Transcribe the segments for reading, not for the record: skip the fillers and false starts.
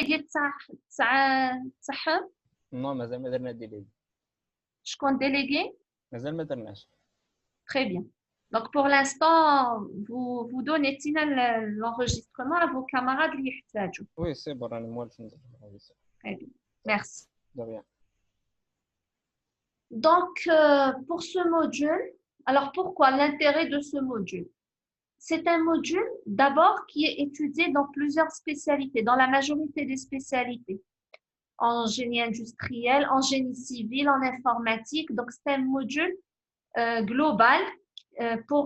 ديال تاعهم نو مازال ما درنا ديليغي. شكون délégué مازال ما درناش. Très bien. Donc, pour l'instant, vous donnez l'enregistrement à vos camarades اللي يحتاجوا. وي سي بون راني موالف نزل. Très bien. Merci. دو ريان. Donc, pour ce module, alors pourquoi l'intérêt de ce module? C'est un module d'abord qui est étudié dans plusieurs spécialités, dans la majorité des spécialités. En génie industriel, en génie civil, en informatique. Donc, c'est un module global pour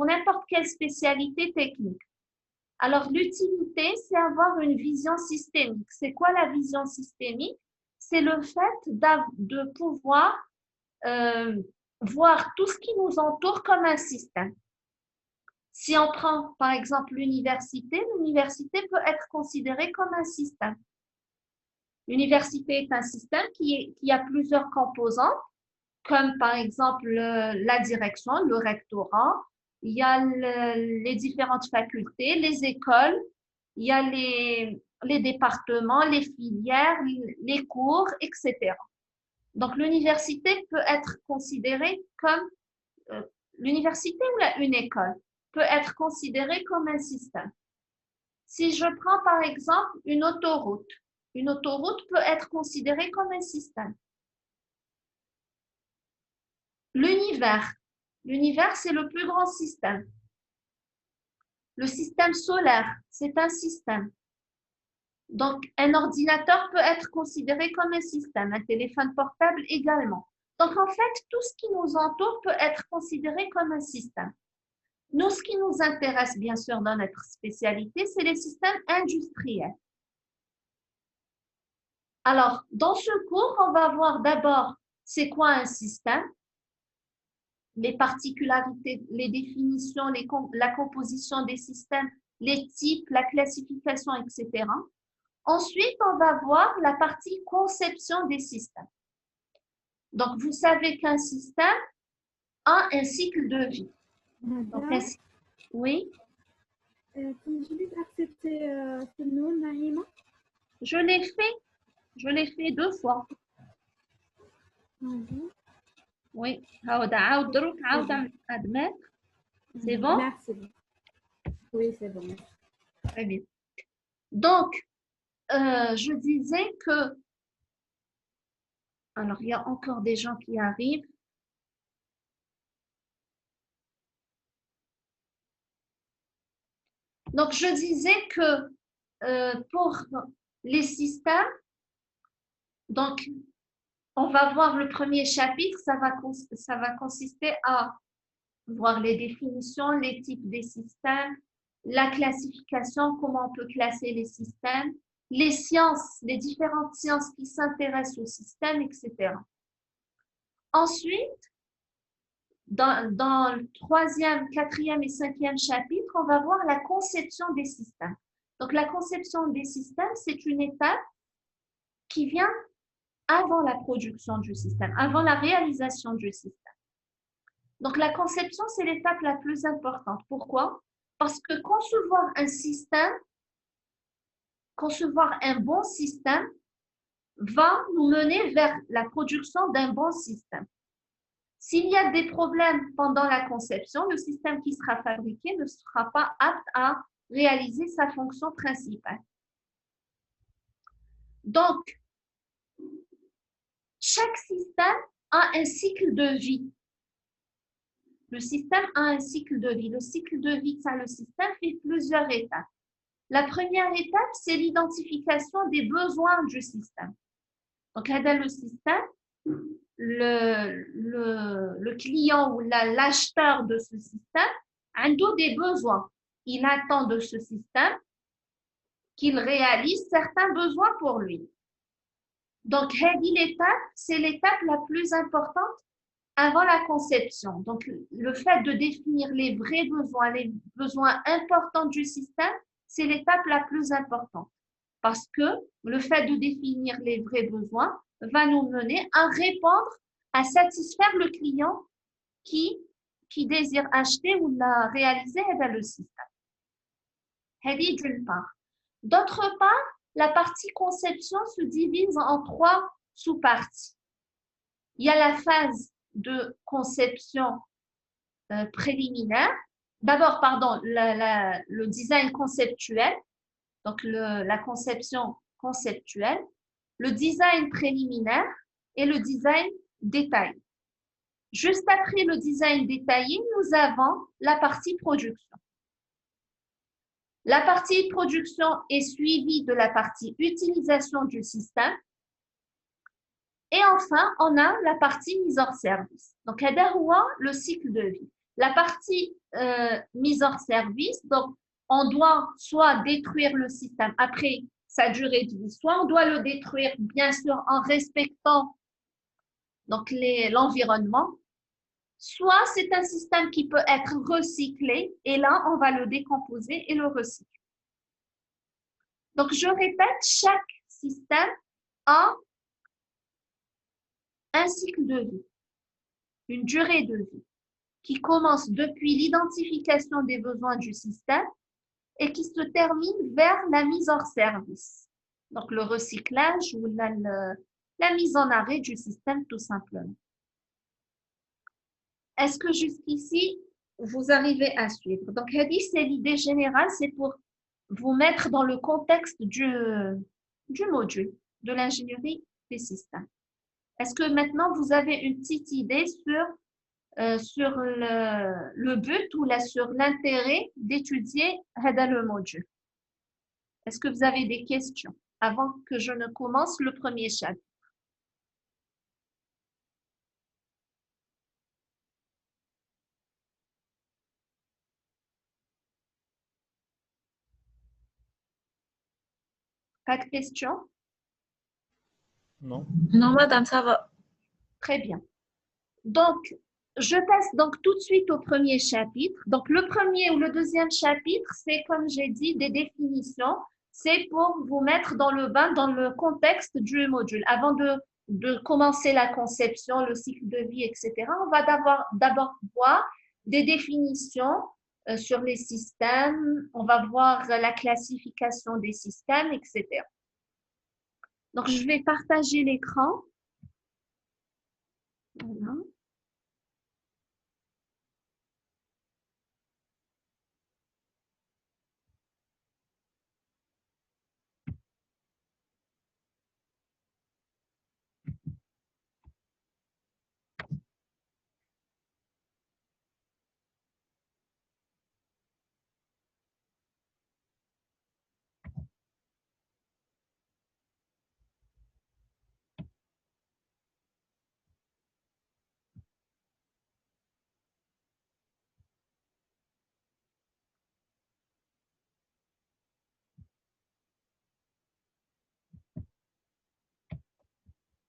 n'importe quelle spécialité technique. Alors, l'utilité, c'est avoir une vision systémique. C'est quoi la vision systémique? C'est le fait de pouvoir voir tout ce qui nous entoure comme un système. Si on prend, par exemple, l'université peut être considérée comme un système. L'université est un système qui a plusieurs composants, comme par exemple la direction, le rectorat, il y a les différentes facultés, les écoles, il y a les départements, les filières, les cours, etc. Donc, l'université peut être considérée comme, l'université ou une école peut être considérée comme un système. Si je prends par exemple une autoroute peut être considérée comme un système. L'univers, c'est le plus grand système. Le système solaire, c'est un système. Donc, un ordinateur peut être considéré comme un système, un téléphone portable également. Donc, en fait, tout ce qui nous entoure peut être considéré comme un système. Nous, ce qui nous intéresse, bien sûr, dans notre spécialité, c'est les systèmes industriels. Alors, dans ce cours, on va voir d'abord c'est quoi un système, les particularités, les définitions, la composition des systèmes, les types, la classification, etc. Ensuite, on va voir la partie conception des systèmes. Donc, vous savez qu'un système a un cycle de vie. Donc, oui. Je vais accepter ce nom, Naïma. Je l'ai fait 2 fois. Oui. C'est bon? Merci. Oui, c'est bon. Très bien. Donc, je disais que... Alors, il y a encore des gens qui arrivent. Donc, je disais que pour les systèmes, donc, on va voir le premier chapitre, ça va consister à voir les définitions, les types des systèmes, la classification, comment on peut classer les systèmes, les sciences, les différentes sciences qui s'intéressent au système, etc. Ensuite, dans le 3e, 4e et 5e chapitre, on va voir la conception des systèmes. Donc, la conception des systèmes, c'est une étape qui vient avant la production du système, avant la réalisation du système. Donc, la conception, c'est l'étape la plus importante. Pourquoi? Parce que concevoir un bon système va nous mener vers la production d'un bon système. S'il y a des problèmes pendant la conception, le système qui sera fabriqué ne sera pas apte à réaliser sa fonction principale. Donc, chaque système a un cycle de vie. Le système a un cycle de vie. Le cycle de vie de le système fait plusieurs étapes. La première étape, c'est l'identification des besoins du système. Donc, dans le système, le client ou l'acheteur de ce système a des besoins. Il attend de ce système qu'il réalise certains besoins pour lui. Donc, l'étape, c'est l'étape la plus importante avant la conception. Donc, le fait de définir les vrais besoins, les besoins importants du système, c'est l'étape la plus importante. Parce que le fait de définir les vrais besoins va nous mener à répondre, à satisfaire le client qui désire acheter ou réaliser le système. D'une part. D'autre part, la partie conception se divise en 3 sous-parties. Il y a la phase de conception préliminaire. D'abord, pardon, le design conceptuel, donc la conception conceptuelle, le design préliminaire et le design détaillé. Juste après le design détaillé, nous avons la partie production. La partie production est suivie de la partie utilisation du système. Et enfin, on a la partie mise hors service. Donc, le cycle de vie. La partie mise hors service, donc, on doit soit détruire le système après sa durée de vie, soit on doit le détruire, bien sûr, en respectant donc l'environnement, soit c'est un système qui peut être recyclé et là, on va le décomposer et le recycler. Donc, je répète, chaque système a un cycle de vie, une durée de vie qui commence depuis l'identification des besoins du système et qui se termine vers la mise hors service. Donc, le recyclage ou la mise en arrêt du système, tout simplement. Est-ce que jusqu'ici, vous arrivez à suivre? Donc, c'est l'idée générale, c'est pour vous mettre dans le contexte du module de l'ingénierie des systèmes. Est-ce que maintenant, vous avez une petite idée sur le but ou sur l'intérêt d'étudier le module? Est-ce que vous avez des questions avant que je ne commence le premier chapitre? Pas de questions? Non. Non, madame, ça va. Très bien. Donc, je passe donc tout de suite au premier chapitre. Donc, le premier ou le deuxième chapitre, c'est, comme j'ai dit, des définitions. C'est pour vous mettre dans le bain, dans le contexte du module. Avant de commencer la conception, le cycle de vie, etc., on va d'abord voir des définitions sur les systèmes. On va voir la classification des systèmes, etc. Donc, je vais partager l'écran. Voilà.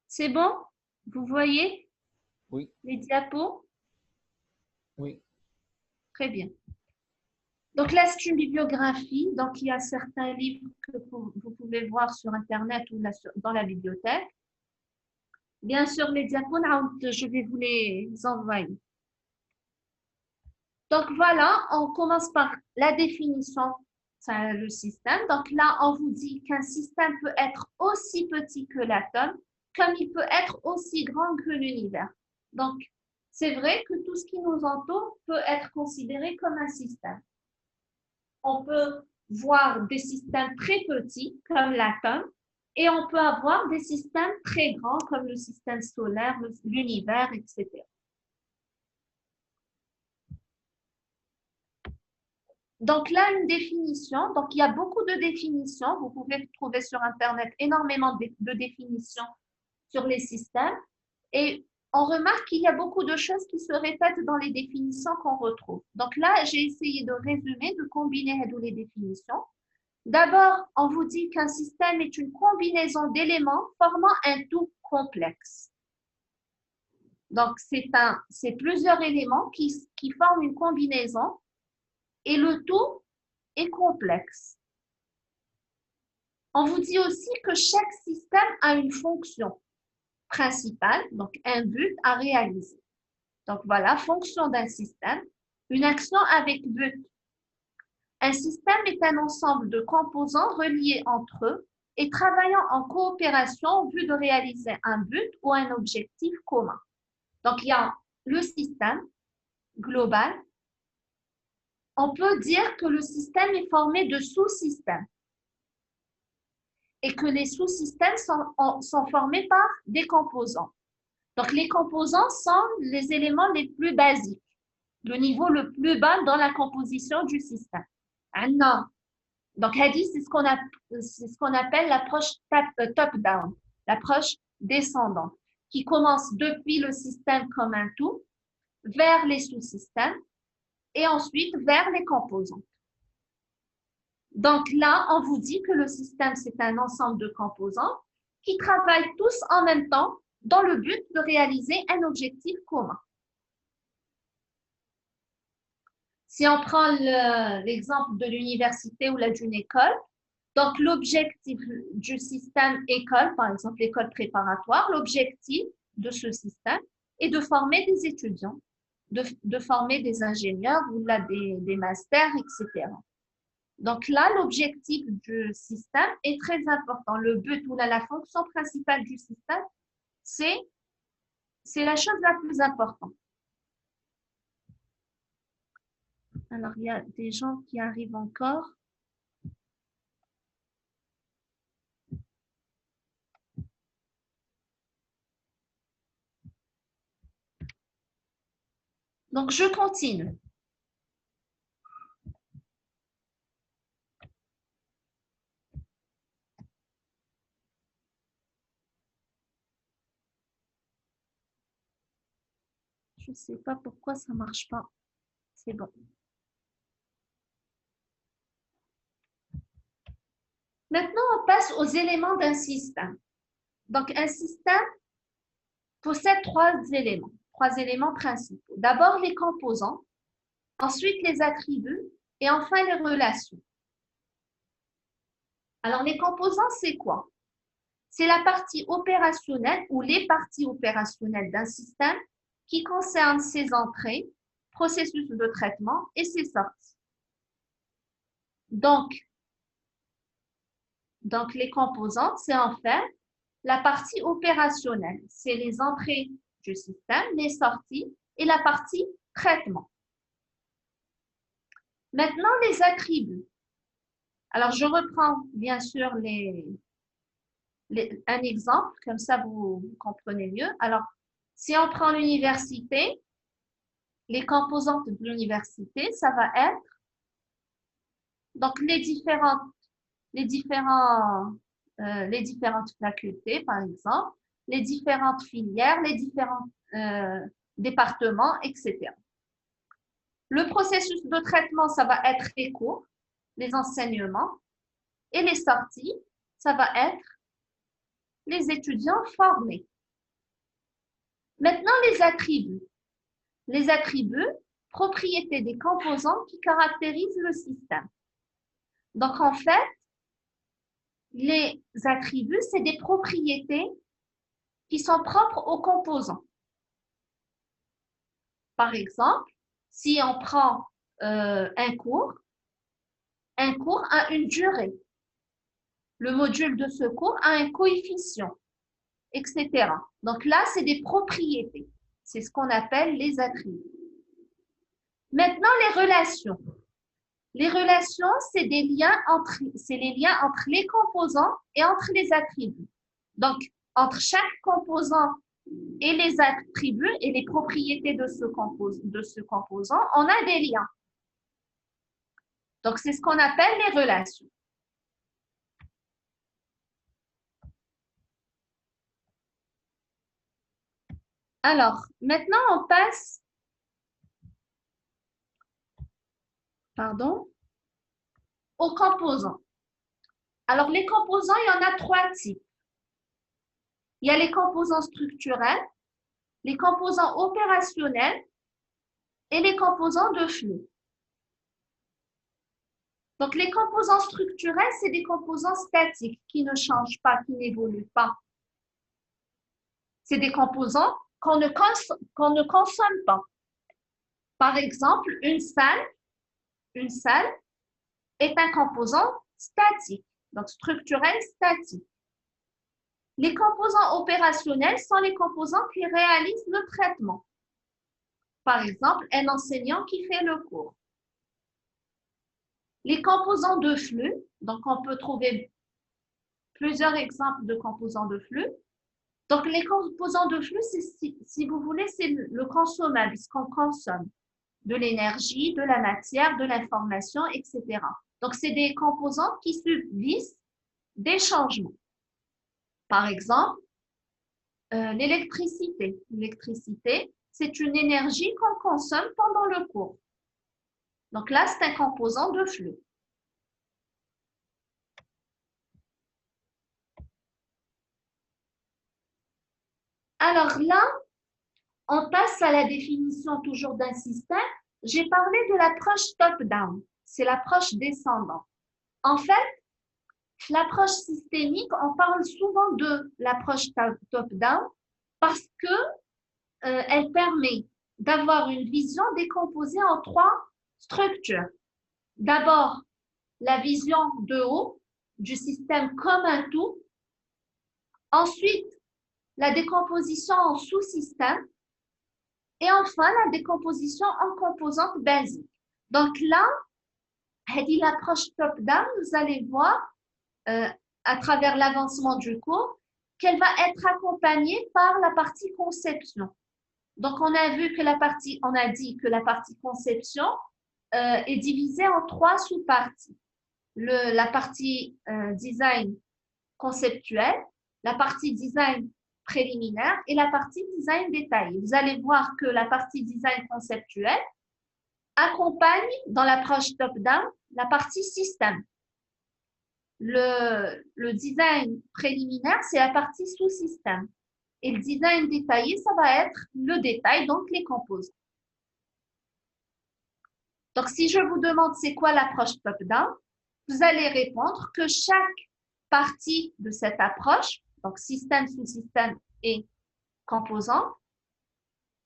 C'est bon? Vous voyez Oui. les diapos? Oui. Très bien. Donc là, c'est une bibliographie. Donc, il y a certains livres que vous pouvez voir sur Internet ou dans la bibliothèque. Bien sûr, les diapos, je vais vous les envoyer. Donc, voilà, on commence par la définition, c'est le système. Donc là, on vous dit qu'un système peut être aussi petit que l'atome, comme il peut être aussi grand que l'univers. Donc, c'est vrai que tout ce qui nous entoure peut être considéré comme un système. On peut voir des systèmes très petits, comme l'atome, et on peut avoir des systèmes très grands, comme le système solaire, l'univers, etc. Donc là, une définition. Donc, il y a beaucoup de définitions. Vous pouvez trouver sur Internet énormément de définitions sur les systèmes. Et on remarque qu'il y a beaucoup de choses qui se répètent dans les définitions qu'on retrouve. Donc là, j'ai essayé de résumer, de combiner les définitions. D'abord, on vous dit qu'un système est une combinaison d'éléments formant un tout complexe. Donc, c'est plusieurs éléments qui forment une combinaison et le tout est complexe. On vous dit aussi que chaque système a une fonction principale, donc un but à réaliser. Donc voilà, fonction d'un système, une action avec but. Un système est un ensemble de composants reliés entre eux et travaillant en coopération en vue de réaliser un but ou un objectif commun. Donc, il y a le système global. On peut dire que le système est formé de sous-systèmes et que les sous-systèmes sont formés par des composants. Donc, les composants sont les éléments les plus basiques, le niveau le plus bas dans la composition du système. Donc, c'est ce qu'on appelle l'approche top-down, l'approche descendante, qui commence depuis le système comme un tout, vers les sous-systèmes, et ensuite vers les composants. Donc là, on vous dit que le système, c'est un ensemble de composants qui travaillent tous en même temps dans le but de réaliser un objectif commun. Si on prend l'exemple de l'université ou d'une école, donc l'objectif du système école, par exemple l'école préparatoire, l'objectif de ce système est de former des étudiants, de former des ingénieurs ou là, des masters, etc. Donc là, l'objectif du système est très important. Le but ou là, la fonction principale du système, c'est la chose la plus importante. Alors, il y a des gens qui arrivent encore. Donc, je continue. Je ne sais pas pourquoi ça ne marche pas. C'est bon. Maintenant, on passe aux éléments d'un système. Donc, un système possède trois éléments principaux. D'abord, les composants, ensuite les attributs et enfin les relations. Alors, les composants, c'est quoi? C'est la partie opérationnelle ou les parties opérationnelles d'un système qui concernent ses entrées, processus de traitement et ses sorties. Donc les composants, c'est en fait la partie opérationnelle. C'est les entrées du système, les sorties et la partie traitement. Maintenant, les attributs. Alors, je reprends bien sûr un exemple, comme ça vous comprenez mieux. Alors, si on prend l'université, les composantes de l'université, ça va être donc les différentes facultés, par exemple, les différentes filières, les différents départements, etc. Le processus de traitement, ça va être les cours, les enseignements, et les sorties, ça va être les étudiants formés. Maintenant, les attributs. Les attributs, propriétés des composants qui caractérisent le système. Donc, en fait, les attributs, c'est des propriétés qui sont propres aux composants. Par exemple, si on prend un cours a une durée. Le module de ce cours a un coefficient, etc. Donc là, c'est des propriétés. C'est ce qu'on appelle les attributs. Maintenant, les relations. Les relations, c'est les liens entre les composants et entre les attributs. Donc, entre chaque composant et les attributs et les propriétés de ce composant, on a des liens. Donc, c'est ce qu'on appelle les relations. Alors, maintenant, on passe aux composants. Alors, les composants, il y en a trois types. Il y a les composants structurels, les composants opérationnels et les composants de flux. Donc, les composants structurels, c'est des composants statiques qui ne changent pas, qui n'évoluent pas. C'est des composants qu'on ne consomme pas. Par exemple, une salle est un composant statique. Donc, structurel, statique. Les composants opérationnels sont les composants qui réalisent le traitement. Par exemple, un enseignant qui fait le cours. Les composants de flux, donc on peut trouver plusieurs exemples de composants de flux. Donc, les composants de flux, si vous voulez, c'est le consommable, ce qu'on consomme, de l'énergie, de la matière, de l'information, etc. Donc, c'est des composants qui subissent des changements. Par exemple, l'électricité. L'électricité, c'est une énergie qu'on consomme pendant le cours. Donc là, c'est un composant de flux. Alors là, on passe à la définition toujours d'un système. J'ai parlé de l'approche top-down. C'est l'approche descendante. En fait, l'approche systémique, on parle souvent de l'approche top-down parce que elle permet d'avoir une vision décomposée en 3 structures. D'abord, la vision de haut du système comme un tout. Ensuite, la décomposition en sous-systèmes. Et enfin, la décomposition en composantes basiques. Donc là, l'approche top-down, vous allez voir à travers l'avancement du cours qu'elle va être accompagnée par la partie conception. Donc, on a dit que la partie conception est divisée en 3 sous-parties. La partie design conceptuel, la partie design préliminaire et la partie design détaillé. Vous allez voir que la partie design conceptuel accompagne dans l'approche top-down la partie système. Le design préliminaire, c'est la partie sous-système. Et le design détaillé, ça va être le détail, donc les composants. Donc, si je vous demande c'est quoi l'approche top-down, vous allez répondre que chaque partie de cette approche, donc système, sous-système et composants,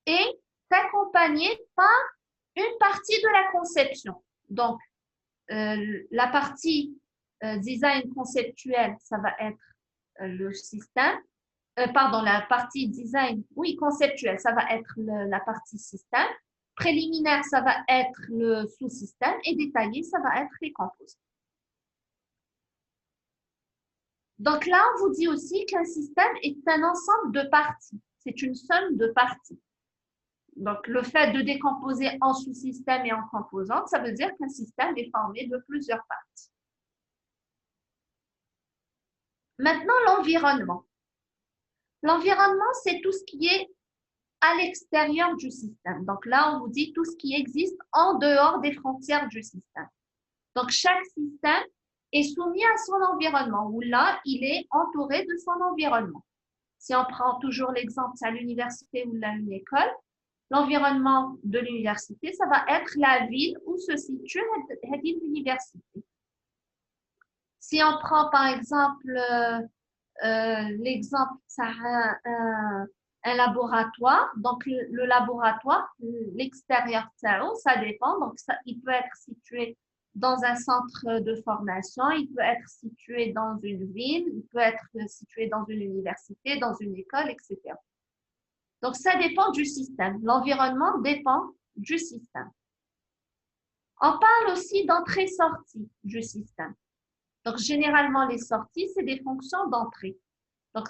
est accompagnée par une partie de la conception. Donc, la partie design conceptuel, ça va être le système. La partie design, oui, conceptuel, ça va être la partie système. Préliminaire, ça va être le sous-système. Et détaillé, ça va être les composants. Donc là, on vous dit aussi qu'un système est un ensemble de parties. C'est une somme de parties. Donc, le fait de décomposer en sous-système et en composantes, ça veut dire qu'un système est formé de plusieurs parties. Maintenant, l'environnement. L'environnement, c'est tout ce qui est à l'extérieur du système. Donc là, on vous dit tout ce qui existe en dehors des frontières du système. Donc, chaque système est soumis à son environnement, où là, il est entouré de son environnement. Si on prend toujours l'exemple à l'université ou à une école, l'environnement de l'université, ça va être la ville où se situe l'université. Si on prend par exemple l'exemple, un laboratoire, donc le laboratoire, l'extérieur, ça dépend, donc il peut être situé dans un centre de formation, il peut être situé dans une ville, il peut être situé dans une université, dans une école, etc. Donc, ça dépend du système. L'environnement dépend du système. On parle aussi d'entrée-sortie du système. Donc, généralement, les sorties, c'est des fonctions d'entrée. Donc,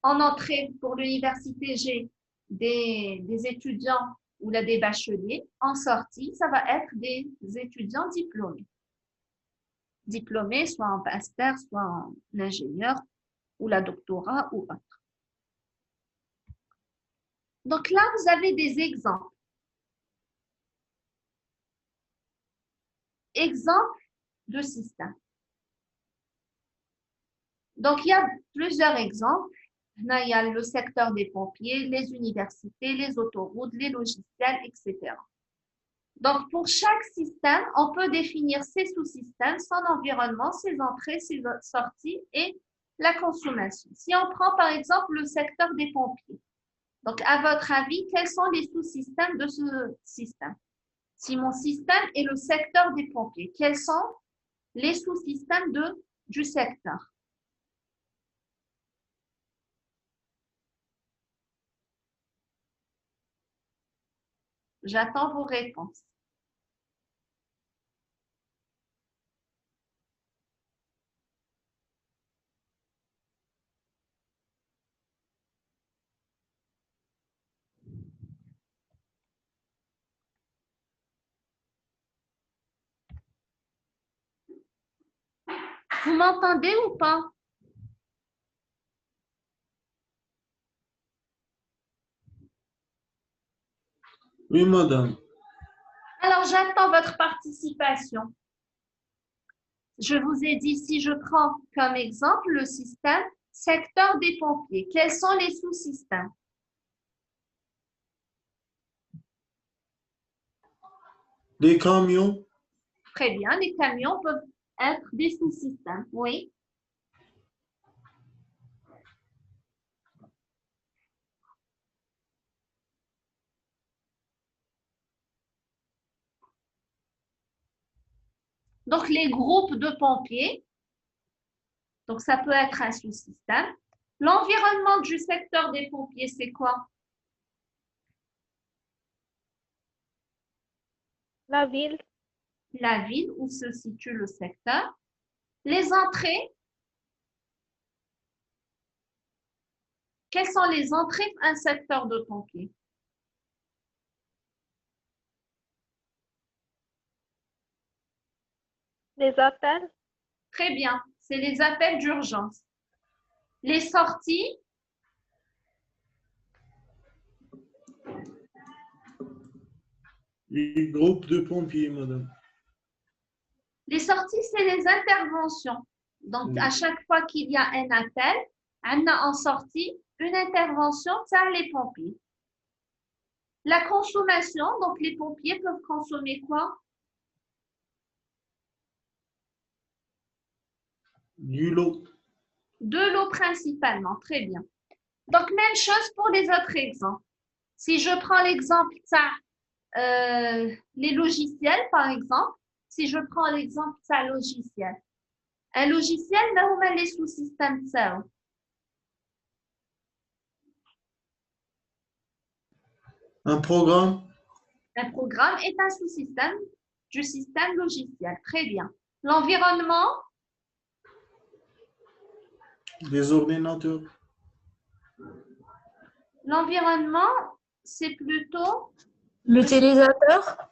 en entrée, pour l'université, j'ai des étudiants ou là, des bacheliers. En sortie, ça va être des étudiants diplômés. Diplômés, soit en master, soit en ingénieur, ou la doctorat, ou autre. Donc là, vous avez des exemples. Exemples de système. Donc, il y a plusieurs exemples. Là, il y a le secteur des pompiers, les universités, les autoroutes, les logiciels, etc. Donc, pour chaque système, on peut définir ses sous-systèmes, son environnement, ses entrées, ses sorties et la consommation. Si on prend par exemple le secteur des pompiers, donc à votre avis, quels sont les sous-systèmes de ce système? Si mon système est le secteur des pompiers, quels sont les sous-systèmes du secteur? J'attends vos réponses. Vous m'entendez ou pas? Oui, madame. Alors, j'attends votre participation. Je vous ai dit, si je prends comme exemple le système secteur des pompiers, quels sont les sous-systèmes? Les camions, Très bien, les camions peuvent être des sous-systèmes, oui. Donc, les groupes de pompiers, donc ça peut être un sous-système. L'environnement du secteur des pompiers, c'est quoi? La ville, La ville où se situe le secteur. Les entrées, quelles sont les entrées d'un secteur de pompiers? les appels, Très bien, c'est les appels d'urgence. Les sorties, les groupes de pompiers, madame. les sorties, c'est les interventions. Donc, à chaque fois qu'il y a un appel, on a en sortie une intervention, ça les pompiers. La consommation, donc les pompiers peuvent consommer quoi? Du lot. De l'eau principalement, très bien. Donc, même chose pour les autres exemples. Si je prends l'exemple ça, les logiciels, par exemple, si je prends l'exemple ça, logiciel. Un logiciel, là où on met les sous-systèmes ça. Un programme, Un programme est un sous-système du système logiciel. Très bien. L'environnement, des ordinateurs, l'environnement, c'est plutôt L'utilisateur?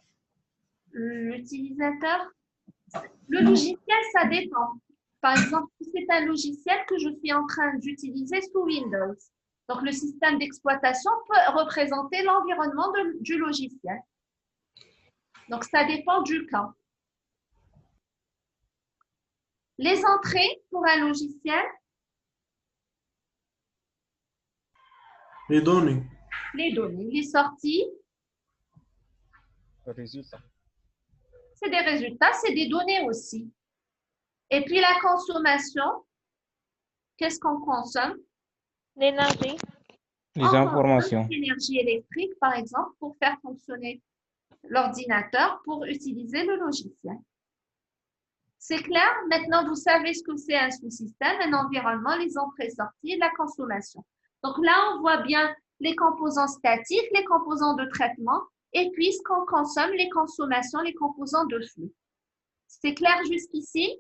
l'utilisateur. Le logiciel, ça dépend. Par exemple, si c'est un logiciel que je suis en train d'utiliser sous Windows, donc le système d'exploitation peut représenter l'environnement du logiciel. Donc, ça dépend du cas. Les entrées pour un logiciel, les données, les données. Les sorties, Le résultat. c'est des résultats, c'est des données aussi. Et puis la consommation, qu'est-ce qu'on consomme? l'énergie, Les On informations. consomme l'énergie électrique, par exemple, pour faire fonctionner l'ordinateur, pour utiliser le logiciel. C'est clair? Maintenant, vous savez ce que c'est un sous-système, un environnement, les entrées-sorties et la consommation. Donc là, on voit bien les composants statiques, les composants de traitement, et puis ce qu'on consomme, les consommations, les composants de flux. C'est clair jusqu'ici?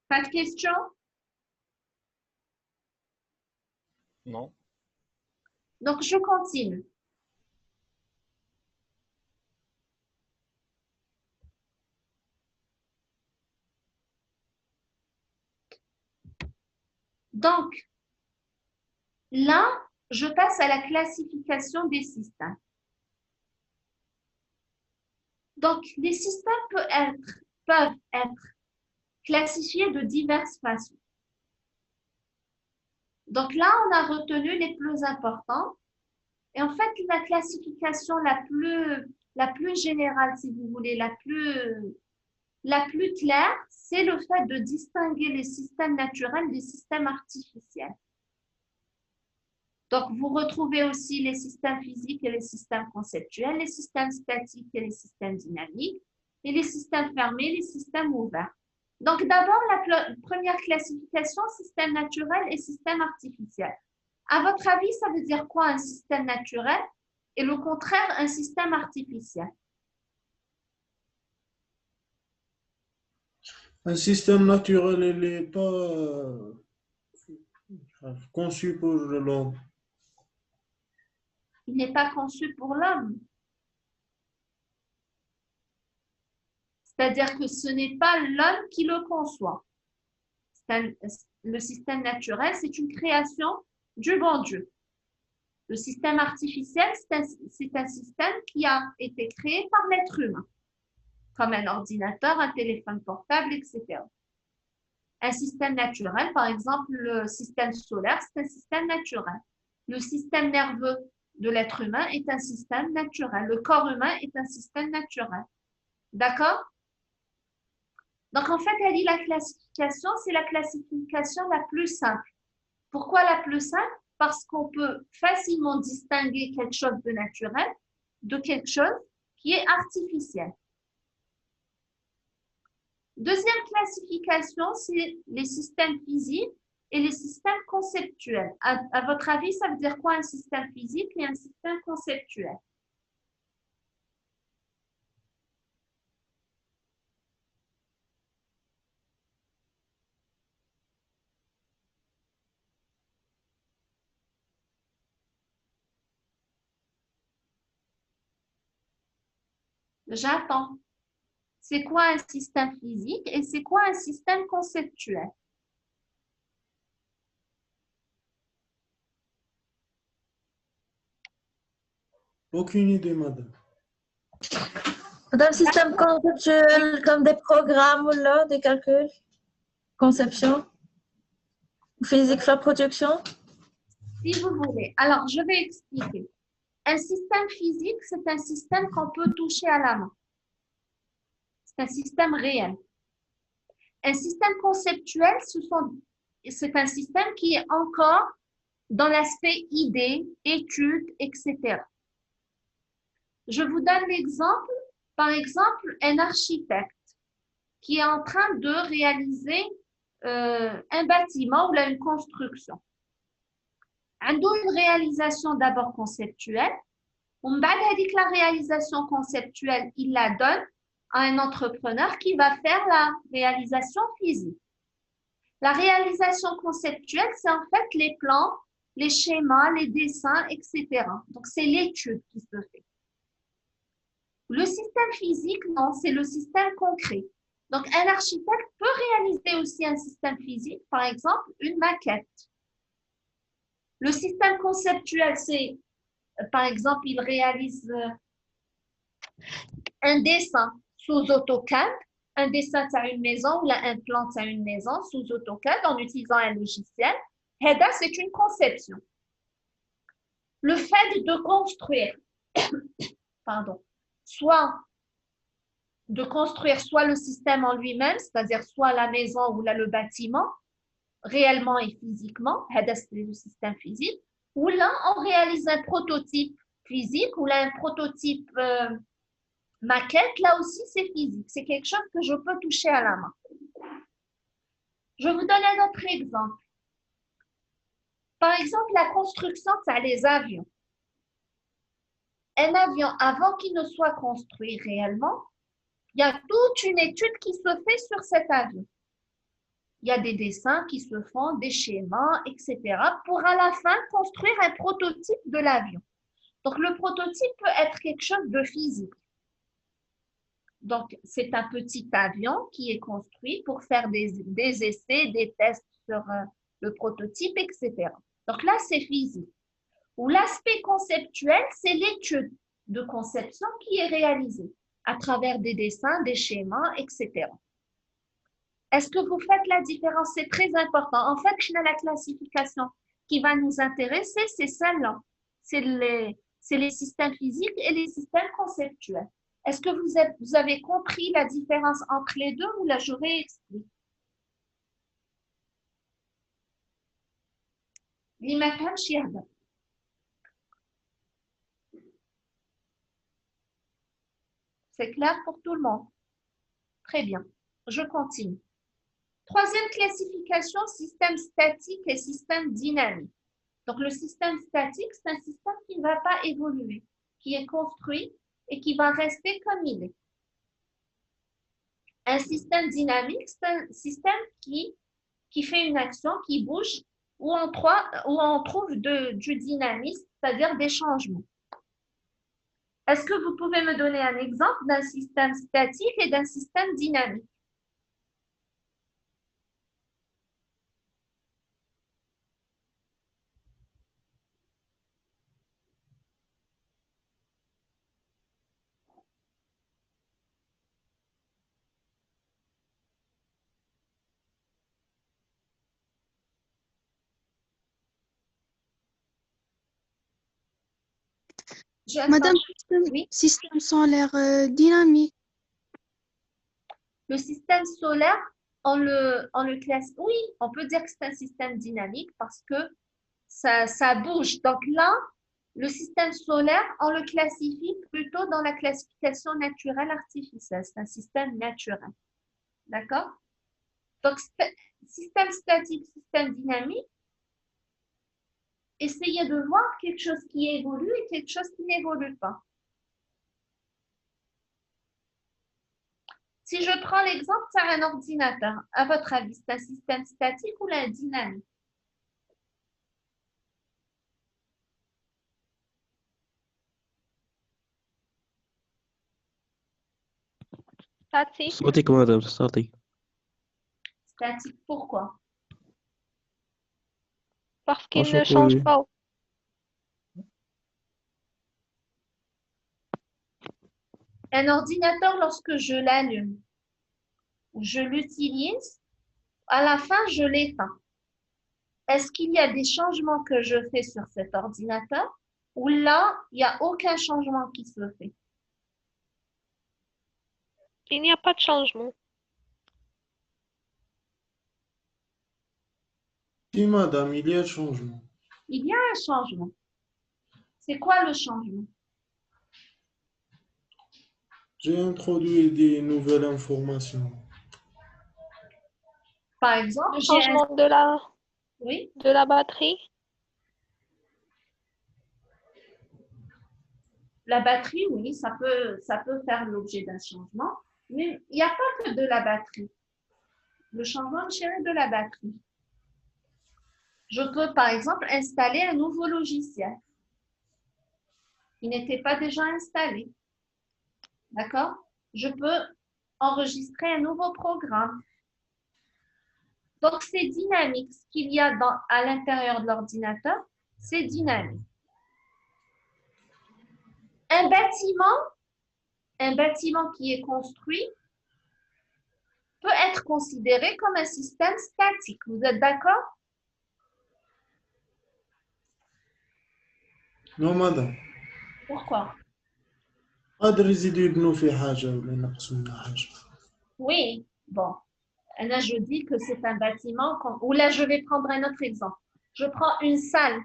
Pas de questions? Non. Donc, je continue. Donc, là, je passe à la classification des systèmes. Donc, les systèmes peuvent être classifiés de diverses façons. Donc là, on a retenu les plus importants. Et en fait, la classification la plus générale, si vous voulez, la plus claire, c'est le fait de distinguer les systèmes naturels des systèmes artificiels. Donc, vous retrouvez aussi les systèmes physiques et les systèmes conceptuels, les systèmes statiques et les systèmes dynamiques. et les systèmes fermés, les systèmes ouverts. Donc, d'abord, la première classification, système naturel et système artificiel. À votre avis, ça veut dire quoi un système naturel et le contraire, un système artificiel? Un système naturel, il n'est pas conçu pour l'homme. Il n'est pas conçu pour l'homme. C'est-à-dire que ce n'est pas l'homme qui le conçoit. Le système naturel, c'est une création du bon Dieu. Le système artificiel, c'est un système qui a été créé par l'être humain, comme un ordinateur, un téléphone portable, etc. Un système naturel, par exemple, le système solaire, c'est un système naturel. Le système nerveux de l'être humain est un système naturel. Le corps humain est un système naturel. D'accord? Donc, en fait, elle dit la classification, c'est la classification la plus simple. Pourquoi la plus simple? Parce qu'on peut facilement distinguer quelque chose de naturel de quelque chose qui est artificiel. Deuxième classification, c'est les systèmes physiques et les systèmes conceptuels. À votre avis, ça veut dire quoi un système physique et un système conceptuel? J'attends. C'est quoi un système physique et c'est quoi un système conceptuel? Aucune idée, madame. Madame, système conceptuel comme des programmes ou là, des calculs, conception, physique, la production. Si vous voulez. Alors, je vais expliquer. Un système physique, c'est un système qu'on peut toucher à la main. C'est un système réel. Un système conceptuel, c'est un système qui est encore dans l'aspect idée, étude, etc. Je vous donne l'exemple, par exemple, un architecte qui est en train de réaliser un bâtiment ou là, une construction. Il y a une réalisation d'abord conceptuelle. On va dire que la réalisation conceptuelle, il la donne à un entrepreneur qui va faire la réalisation physique. La réalisation conceptuelle, c'est en fait les plans, les schémas, les dessins, etc. Donc, c'est l'étude qui se fait. Le système physique, non, c'est le système concret. Donc, un architecte peut réaliser aussi un système physique, par exemple, une maquette. Le système conceptuel, c'est, par exemple, il réalise un dessin sous AutoCAD. Un dessin, c'est une maison, ou là, un plan, c'est une maison sous AutoCAD en utilisant un logiciel. HEDA, c'est une conception. Le fait de construire, pardon, soit de construire soit le système en lui-même, c'est-à-dire soit la maison ou là, le bâtiment, réellement et physiquement, c'est le système physique, ou là, on réalise un prototype physique, ou là, un prototype maquette, là aussi, c'est physique. C'est quelque chose que je peux toucher à la main. Je vous donne un autre exemple. Par exemple, la construction, ça les avions. Un avion, avant qu'il ne soit construit réellement, il y a toute une étude qui se fait sur cet avion. Il y a des dessins qui se font, des schémas, etc. pour à la fin construire un prototype de l'avion. Donc, le prototype peut être quelque chose de physique. Donc, c'est un petit avion qui est construit pour faire des essais, des tests sur le prototype, etc. Donc là, c'est physique. Ou l'aspect conceptuel, c'est l'étude de conception qui est réalisée à travers des dessins, des schémas, etc. Est-ce que vous faites la différence? C'est très important. En fait, la classification qui va nous intéresser, c'est celle-là. C'est les systèmes physiques et les systèmes conceptuels. Est-ce que vous avez compris la différence entre les deux ou là, je réexplique? C'est clair pour tout le monde? Très bien. Je continue. Troisième classification, système statique et système dynamique. Donc, le système statique, c'est un système qui ne va pas évoluer, qui est construit et qui va rester comme il est. Un système dynamique, c'est un système qui fait une action, qui bouge, où on trouve du dynamisme, c'est-à-dire des changements. Est-ce que vous pouvez me donner un exemple d'un système statique et d'un système dynamique? Madame, Oui. système solaire dynamique. Le système solaire, on le classe. Oui, on peut dire que c'est un système dynamique parce que ça bouge. Donc là, le système solaire, on le classifie plutôt dans la classification naturelle artificielle. C'est un système naturel. D'accord? Donc, système statique, système dynamique, essayez de voir quelque chose qui évolue et quelque chose qui n'évolue pas. Si je prends l'exemple, c'est un ordinateur. À votre avis, c'est un système statique ou un dynamique? Statique. صوتك مدام صوتك Statique, pourquoi? Parce qu'il Franchement, ne change oui. pas. Un ordinateur, lorsque je l'allume, je l'utilise, à la fin, je l'éteins. Est-ce qu'il y a des changements que je fais sur cet ordinateur ou là, il n'y a aucun changement qui se fait? Il n'y a pas de changement. Si, madame, il y a changement. Il y a un changement. C'est quoi le changement? J'ai introduit des nouvelles informations. Par exemple, Le j'ai un... changement Oui, de la batterie. la batterie, oui, ça peut faire l'objet d'un changement, mais il n'y a pas que de la batterie. Le changement est de la batterie. Je peux, par exemple, installer un nouveau logiciel. Il n'était pas déjà installé. D'accord? Je peux enregistrer un nouveau programme. Donc, c'est dynamique. Ce qu'il y a à l'intérieur de l'ordinateur, c'est dynamique. Un bâtiment qui est construit peut être considéré comme un système statique. Vous êtes d'accord? Non, madame. Pourquoi? قادر يزيدوا يبنوا فيه حاجة ولا ينقصوا منها حاجة. Oui, bon. Là, je dis que c'est un bâtiment. Ou là, je vais prendre un autre exemple. Je prends une salle.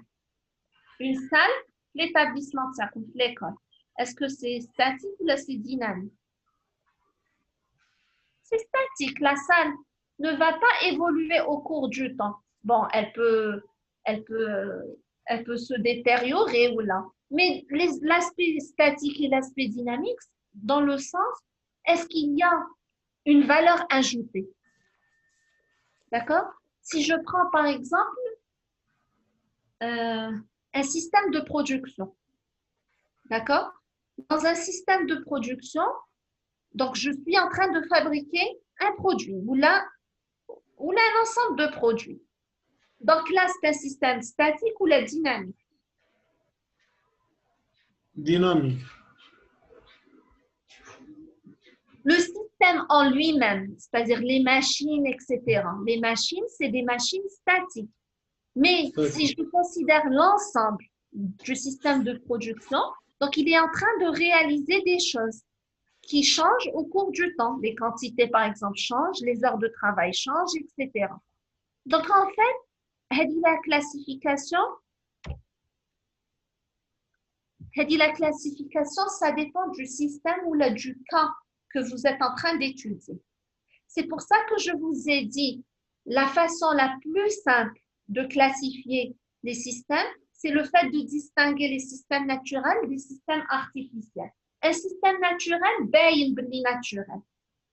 Une salle, l'établissement de ça, comme l'école. Est-ce que c'est statique ou là, c'est dynamique? C'est statique. La salle ne va pas évoluer au cours du temps. Bon, elle peut se détériorer ou là. Mais l'aspect statique et l'aspect dynamique, dans le sens, est-ce qu'il y a une valeur ajoutée? D'accord? Si je prends par exemple un système de production, d'accord? Dans un système de production, donc je suis en train de fabriquer un produit ou là un ensemble de produits. Donc là, c'est un système statique ou la dynamique? Dynamique. Le système en lui-même, c'est-à-dire les machines, etc. Les machines, c'est des machines statiques. Mais si je considère l'ensemble du système de production, donc il est en train de réaliser des choses qui changent au cours du temps. Les quantités, par exemple, changent, les heures de travail changent, etc. Donc, en fait, la classification, ça dépend du système ou là, du cas que vous êtes en train d'étudier. C'est pour ça que je vous ai dit la façon la plus simple de classifier les systèmes, c'est le fait de distinguer les systèmes naturels des systèmes artificiels. Un système naturel, باين بلي naturel.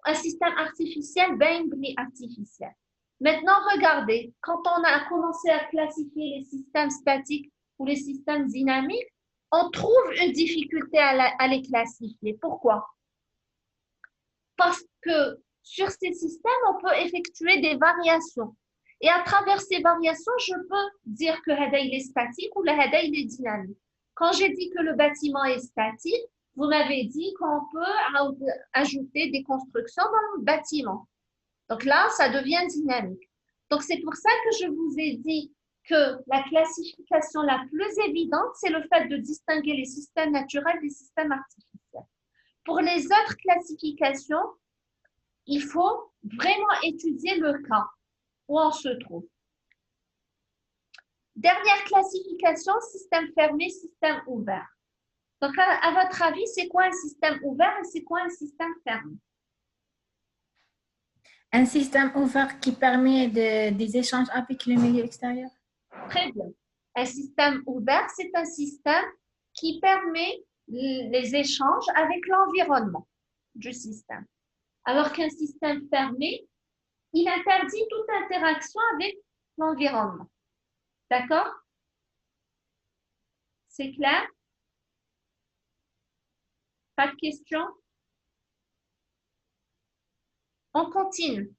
Un système artificiel, باين بلي artificiel. Maintenant, regardez, quand on a commencé à classifier les systèmes statiques ou les systèmes dynamiques, on trouve une difficulté à les classifier. Pourquoi? Parce que sur ces systèmes, on peut effectuer des variations. Et à travers ces variations, je peux dire que Hada il est statique ou le Hada il est dynamique. Quand j'ai dit que le bâtiment est statique, vous m'avez dit qu'on peut ajouter des constructions dans le bâtiment. Donc là, ça devient dynamique. Donc c'est pour ça que je vous ai dit que la classification la plus évidente, c'est le fait de distinguer les systèmes naturels des systèmes artificiels. Pour les autres classifications, il faut vraiment étudier le cas où on se trouve. Dernière classification, système fermé, système ouvert. Donc, à votre avis, c'est quoi un système ouvert et c'est quoi un système fermé? Un système ouvert qui permet des échanges avec le milieu extérieur. Très bien. Un système ouvert, c'est un système qui permet les échanges avec l'environnement du système. Alors qu'un système fermé, il interdit toute interaction avec l'environnement. D'accord? C'est clair? Pas de questions? On continue.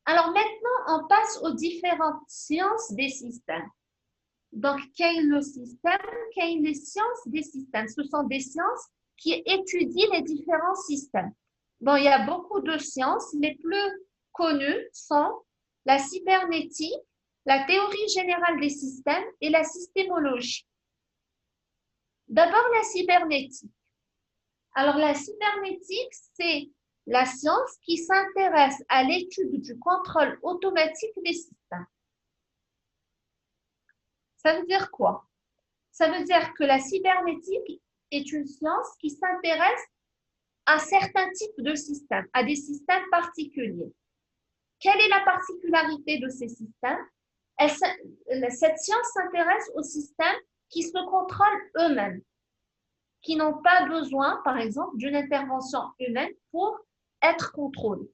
Alors maintenant, on passe aux différentes sciences des systèmes. Donc, quel est le système? Quelles sont les sciences des systèmes? Ce sont des sciences qui étudient les différents systèmes. Bon, il y a beaucoup de sciences. Les plus connues sont la cybernétique, la théorie générale des systèmes et la systémologie. D'abord, la cybernétique. Alors, la cybernétique, c'est la science qui s'intéresse à l'étude du contrôle automatique des systèmes. Ça veut dire quoi? Ça veut dire que la cybernétique est une science qui s'intéresse à certains types de systèmes, à des systèmes particuliers. Quelle est la particularité de ces systèmes? Cette science s'intéresse aux systèmes qui se contrôlent eux-mêmes, qui n'ont pas besoin, par exemple, d'une intervention humaine pour être contrôlés.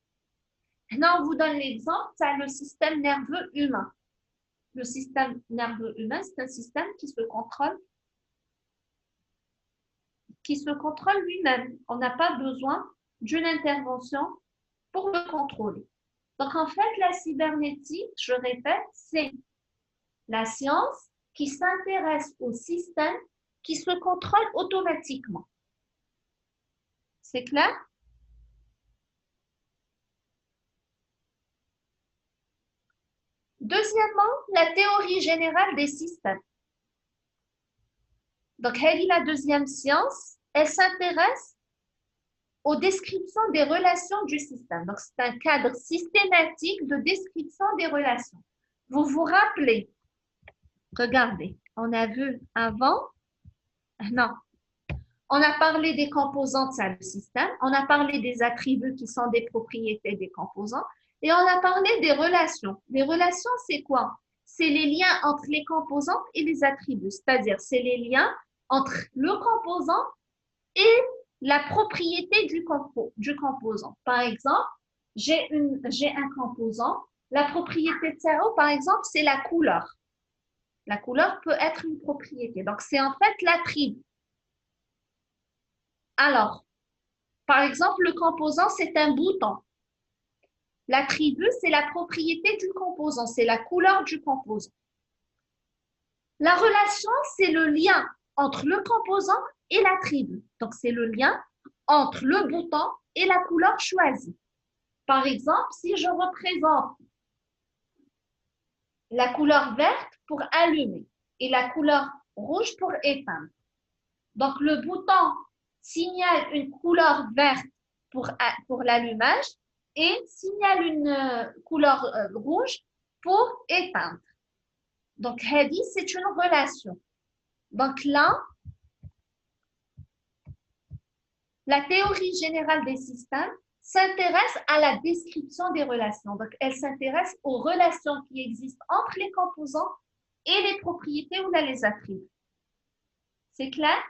Maintenant, on vous donne l'exemple, c'est le système nerveux humain. Le système nerveux humain, c'est un système qui se contrôle lui-même. On n'a pas besoin d'une intervention pour le contrôler. Donc, en fait, la cybernétique, je répète, c'est la science qui s'intéresse aux systèmes qui se contrôlent automatiquement. C'est clair? Deuxièmement, la théorie générale des systèmes. Donc, elle est la deuxième science. Elle s'intéresse aux descriptions des relations du système. Donc, c'est un cadre systématique de description des relations. Vous vous rappelez, regardez, on a vu avant, non, on a parlé des composants de ce système, on a parlé des attributs qui sont des propriétés des composants, et on a parlé des relations. Les relations, c'est quoi? C'est les liens entre les composants et les attributs, c'est-à-dire c'est les liens entre le composant et la propriété du composant. Par exemple, j'ai un composant, la propriété de ça, par exemple, c'est la couleur. La couleur peut être une propriété. Donc, c'est en fait l'attribut. Alors, par exemple, le composant, c'est un bouton. L'attribut, c'est la propriété du composant, c'est la couleur du composant. La relation, c'est le lien entre le composant et l'attribut. Donc, c'est le lien entre le bouton et la couleur choisie. Par exemple, si je représente la couleur verte pour allumer et la couleur rouge pour éteindre. Donc, le bouton signale une couleur verte pour l'allumage et signale une couleur rouge pour éteindre. Donc, Hadi, c'est une relation. Donc là, la théorie générale des systèmes s'intéresse à la description des relations. Donc, elle s'intéresse aux relations qui existent entre les composants et les propriétés ou les attributs. C'est clair?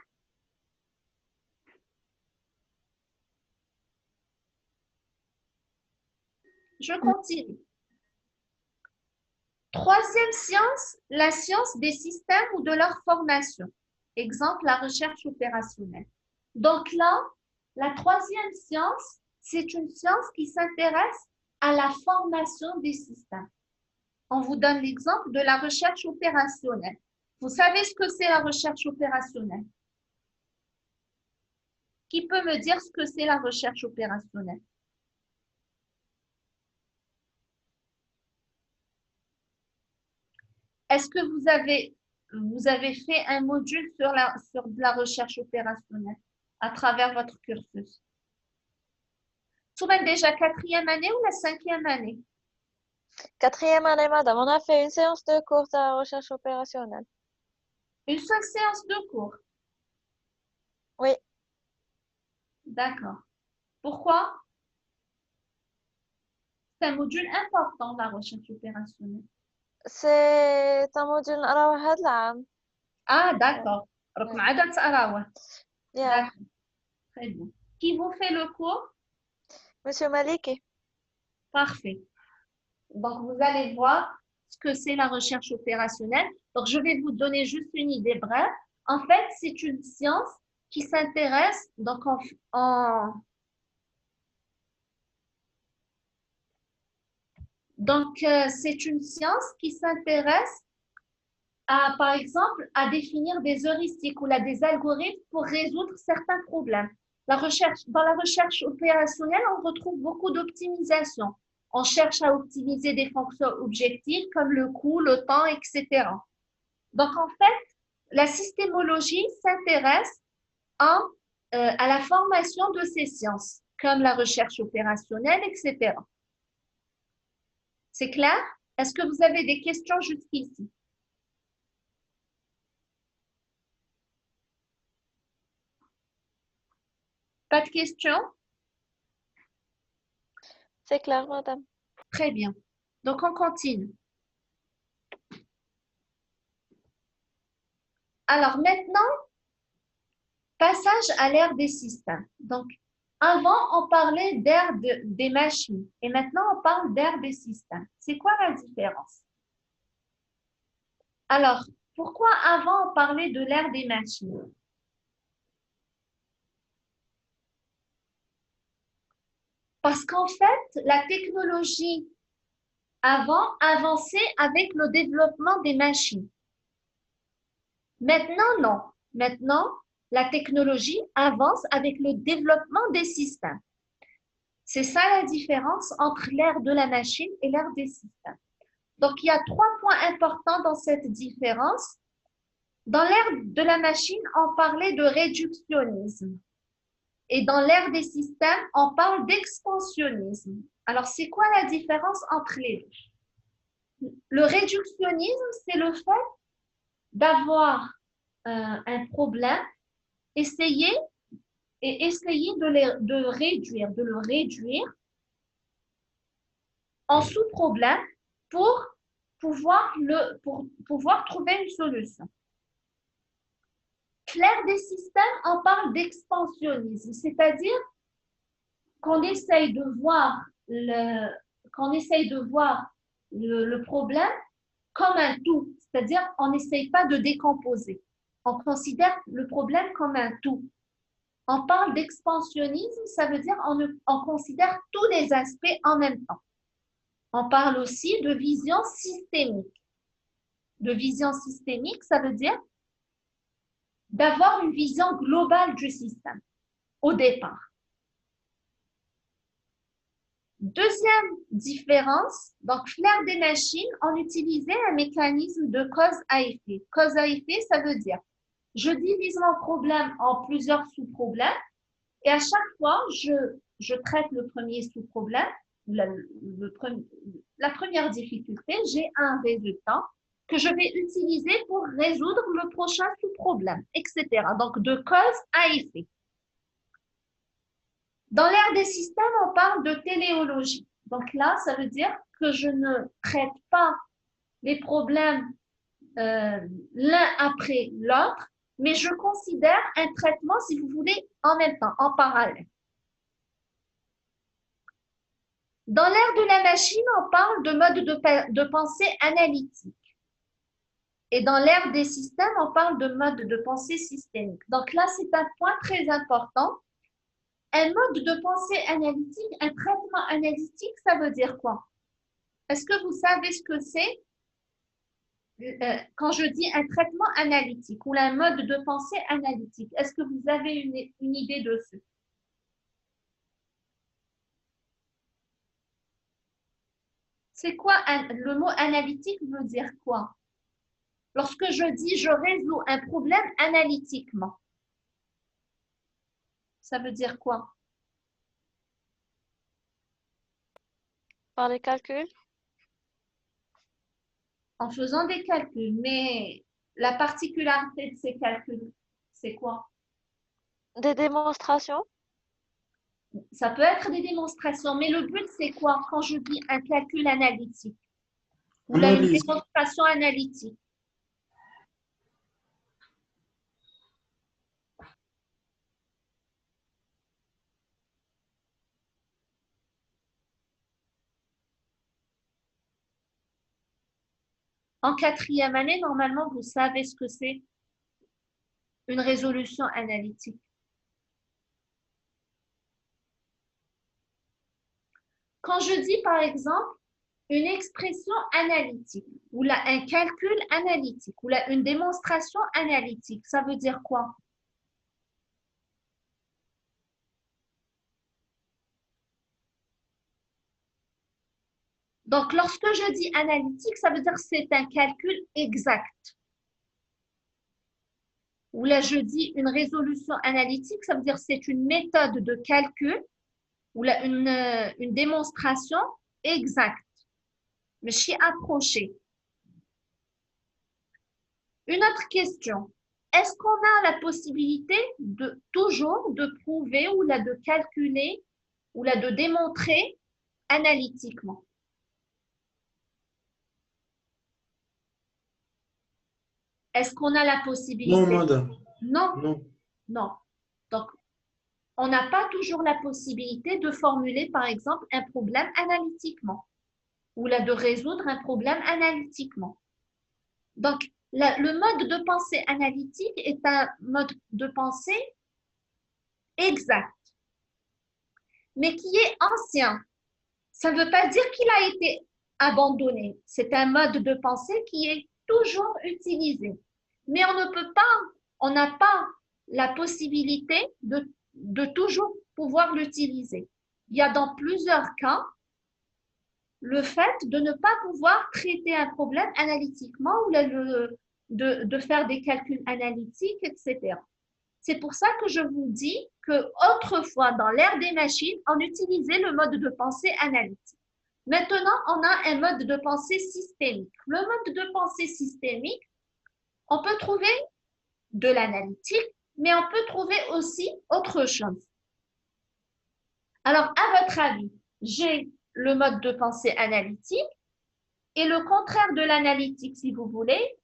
Je continue. Troisième science, la science des systèmes ou de leur formation. Exemple, la recherche opérationnelle. Donc là, la troisième science, c'est une science qui s'intéresse à la formation des systèmes. On vous donne l'exemple de la recherche opérationnelle. Vous savez ce que c'est la recherche opérationnelle? Qui peut me dire ce que c'est la recherche opérationnelle? Est-ce que vous avez fait un module sur la recherche opérationnelle à travers votre cursus? Souvent déjà 4e année ou la 5e année? 4e année, madame. On a fait une séance de cours de la recherche opérationnelle. Une seule séance de cours? Oui. D'accord. Pourquoi? C'est un module important, la recherche opérationnelle. C'est un module نقراوه هاد العام. Ah, d'accord. رقم عدد تقراوه. Yeah. D'accord. Très bien. Qui vous fait le cours? Monsieur Maliki. Parfait. Donc, vous allez voir ce que c'est la recherche opérationnelle. Donc, je vais vous donner juste une idée brève. En fait, c'est une science qui s'intéresse donc c'est une science qui s'intéresse à, par exemple, à définir des heuristiques ou des algorithmes pour résoudre certains problèmes. Dans la recherche opérationnelle, on retrouve beaucoup d'optimisation. On cherche à optimiser des fonctions objectives comme le coût, le temps, etc. Donc, en fait, la systémologie s'intéresse à la formation de ces sciences, comme la recherche opérationnelle, etc. C'est clair? Est-ce que vous avez des questions jusqu'ici? Pas de questions? C'est clair, madame. Très bien. Donc, on continue. Alors, maintenant, passage à l'ère des systèmes. Donc, avant, on parlait d'ère des machines et maintenant, on parle d'ère des systèmes. C'est quoi la différence? Alors, pourquoi avant, on parlait de l'ère des machines? Parce qu'en fait, la technologie avant avançait avec le développement des machines. Maintenant, non. Maintenant, la technologie avance avec le développement des systèmes. C'est ça la différence entre l'ère de la machine et l'ère des systèmes. Donc, il y a 3 points importants dans cette différence. Dans l'ère de la machine, on parlait de réductionnisme. Et dans l'ère des systèmes, on parle d'expansionnisme. Alors, c'est quoi la différence entre les deux? Le réductionnisme, c'est le fait d'avoir un problème, essayer de le réduire en sous-problème pour pouvoir trouver une solution. L'ère des systèmes, on parle d'expansionnisme, c'est-à-dire qu'on essaye de voir le problème comme un tout, c'est-à-dire on n'essaye pas de décomposer. On considère le problème comme un tout. On parle d'expansionnisme, ça veut dire on considère tous les aspects en même temps. On parle aussi de vision systémique. De vision systémique, ça veut dire d'avoir une vision globale du système au départ. Deuxième différence, donc l'ère des machines, on utilisait un mécanisme de cause à effet. Cause à effet, ça veut dire je divise mon problème en plusieurs sous-problèmes et à chaque fois, je traite le premier sous-problème la première difficulté, j'ai un résultat que je vais utiliser pour résoudre le prochain sous-problème, etc. Donc, de cause à effet. Dans l'ère des systèmes, on parle de téléologie. Donc là, ça veut dire que je ne traite pas les problèmes l'un après l'autre, mais je considère un traitement, si vous voulez, en même temps, en parallèle. Dans l'ère de la machine, on parle de mode de pensée analytique. Et dans l'ère des systèmes, on parle de mode de pensée systémique. Donc là, c'est un point très important. Un mode de pensée analytique, un traitement analytique, ça veut dire quoi? Est-ce que vous savez ce que c'est quand je dis un traitement analytique ou un mode de pensée analytique? Est-ce que vous avez une idée dessus? C'est quoi le mot analytique veut dire quoi? Lorsque je dis je résous un problème analytiquement, ça veut dire quoi? Par les calculs, En faisant des calculs. Mais la particularité de ces calculs, c'est quoi? des démonstrations, Ça peut être des démonstrations, mais le but, c'est quoi quand je dis un calcul analytique ou là, une Analyse. démonstration analytique? En quatrième année, normalement, vous savez ce que c'est une résolution analytique. Quand je dis, par exemple, une expression analytique, ou là, un calcul analytique, ou là, une démonstration analytique, ça veut dire quoi? Donc, lorsque je dis analytique, ça veut dire que c'est un calcul exact. Ou là, je dis une résolution analytique, ça veut dire que c'est une méthode de calcul ou là, une démonstration exacte, mais je suis approchée. Une autre question. Est-ce qu'on a la possibilité de toujours de prouver ou là, de calculer ou là, de démontrer analytiquement? Est-ce qu'on a la possibilité? Non, madame. Non, Non. non. Donc, on n'a pas toujours la possibilité de formuler, par exemple, un problème analytiquement ou là, de résoudre un problème analytiquement. Donc, le mode de pensée analytique est un mode de pensée exact, mais qui est ancien. Ça ne veut pas dire qu'il a été abandonné. C'est un mode de pensée qui est toujours utilisé. Mais on ne peut pas, on n'a pas la possibilité de toujours pouvoir l'utiliser. Il y a dans plusieurs cas le fait de ne pas pouvoir traiter un problème analytiquement ou de faire des calculs analytiques, etc. C'est pour ça que je vous dis qu'autrefois, dans l'ère des machines, on utilisait le mode de pensée analytique. Maintenant, on a un mode de pensée systémique. Le mode de pensée systémique, on peut trouver de l'analytique, mais on peut trouver aussi autre chose. Alors, à votre avis, j'ai le mode de pensée analytique et le contraire de l'analytique, si vous voulez,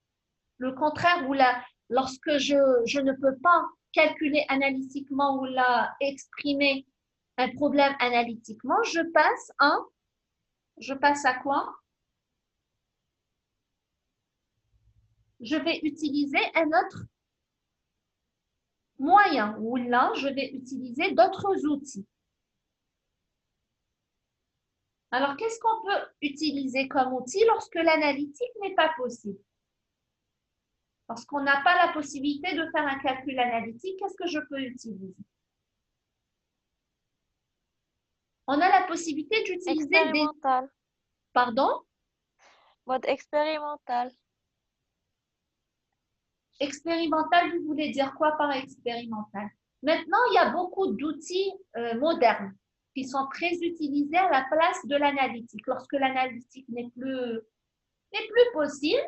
le contraire où lorsque je ne peux pas calculer analytiquement ou exprimer un problème analytiquement, je passe à quoi? Je vais utiliser un autre moyen où là, je vais utiliser d'autres outils. Alors, qu'est-ce qu'on peut utiliser comme outil lorsque l'analytique n'est pas possible? Lorsqu'on n'a pas la possibilité de faire un calcul analytique, qu'est-ce que je peux utiliser? On a la possibilité d'utiliser des... expérimental, Pardon? mode expérimental, Expérimental, vous voulez dire quoi par expérimental? Maintenant, il y a beaucoup d'outils modernes. qui sont très utilisés à la place de l'analytique. Lorsque l'analytique n'est plus possible,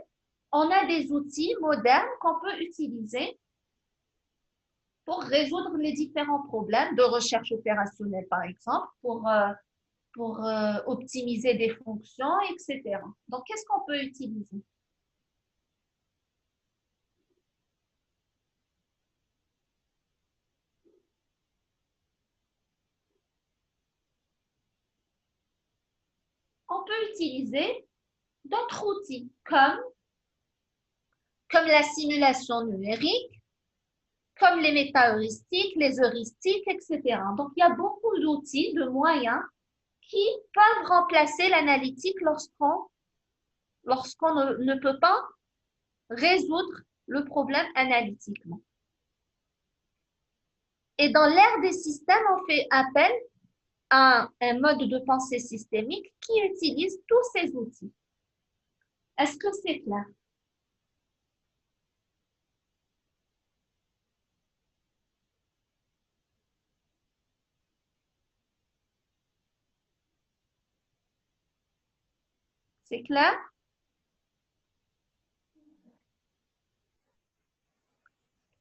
on a des outils modernes qu'on peut utiliser pour résoudre les différents problèmes de recherche opérationnelle, par exemple, pour optimiser des fonctions, etc. Donc, qu'est-ce qu'on peut utiliser? On peut utiliser d'autres outils comme la simulation numérique, comme les méta-heuristiques, les heuristiques, etc. Donc, il y a beaucoup d'outils, de moyens qui peuvent remplacer l'analytique lorsqu'on ne peut pas résoudre le problème analytiquement. Et dans l'ère des systèmes, on fait appel à un mode de pensée systémique qui utilise tous ces outils. Est-ce que c'est clair? C'est clair?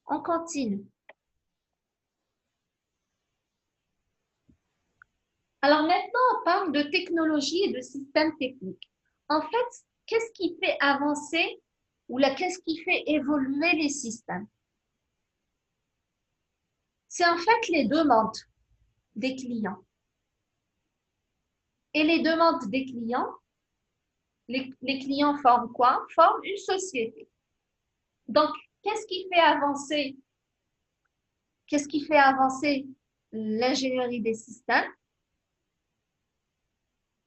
On continue. Alors maintenant, on parle de technologie et de systèmes techniques. En fait, qu'est-ce qui fait avancer ou qu'est-ce qui fait évoluer les systèmes? C'est en fait les demandes des clients. Et les demandes des clients, les clients forment quoi? Forment une société. Donc, qu'est-ce qui fait avancer l'ingénierie des systèmes?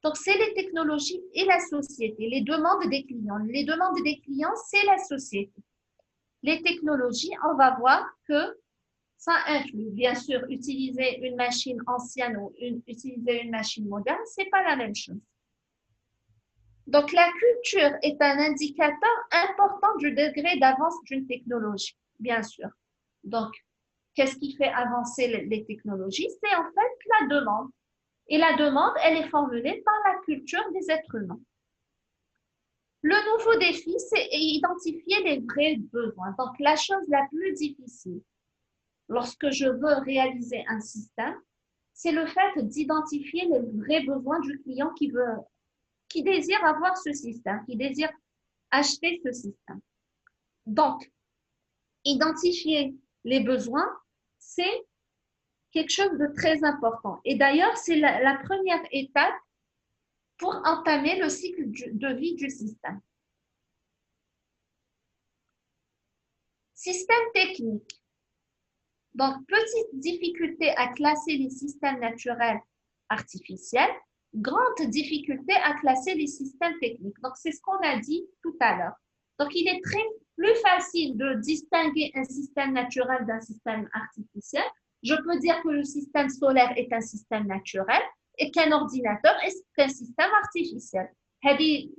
Donc, c'est les technologies et la société, les demandes des clients. Les demandes des clients, c'est la société. Les technologies, on va voir que ça inclut, bien sûr, utiliser une machine ancienne ou utiliser une machine moderne, ce n'est pas la même chose. Donc, la culture est un indicateur important du degré d'avance d'une technologie, bien sûr. Donc, qu'est-ce qui fait avancer les technologies? C'est en fait la demande. Et la demande, elle est formulée par la culture des êtres humains. Le nouveau défi, c'est identifier les vrais besoins. Donc, la chose la plus difficile lorsque je veux réaliser un système, c'est le fait d'identifier les vrais besoins du client qui désire avoir ce système, qui désire acheter ce système. Donc, identifier les besoins, c'est quelque chose de très important. Et d'ailleurs, c'est la première étape pour entamer le cycle de vie du système. Système technique. Donc, petite difficulté à classer les systèmes naturels artificiels, grande difficulté à classer les systèmes techniques. Donc, c'est ce qu'on a dit tout à l'heure. Donc, il est plus facile de distinguer un système naturel d'un système artificiel. Je peux dire que le système solaire est un système naturel et qu'un ordinateur est un système artificiel.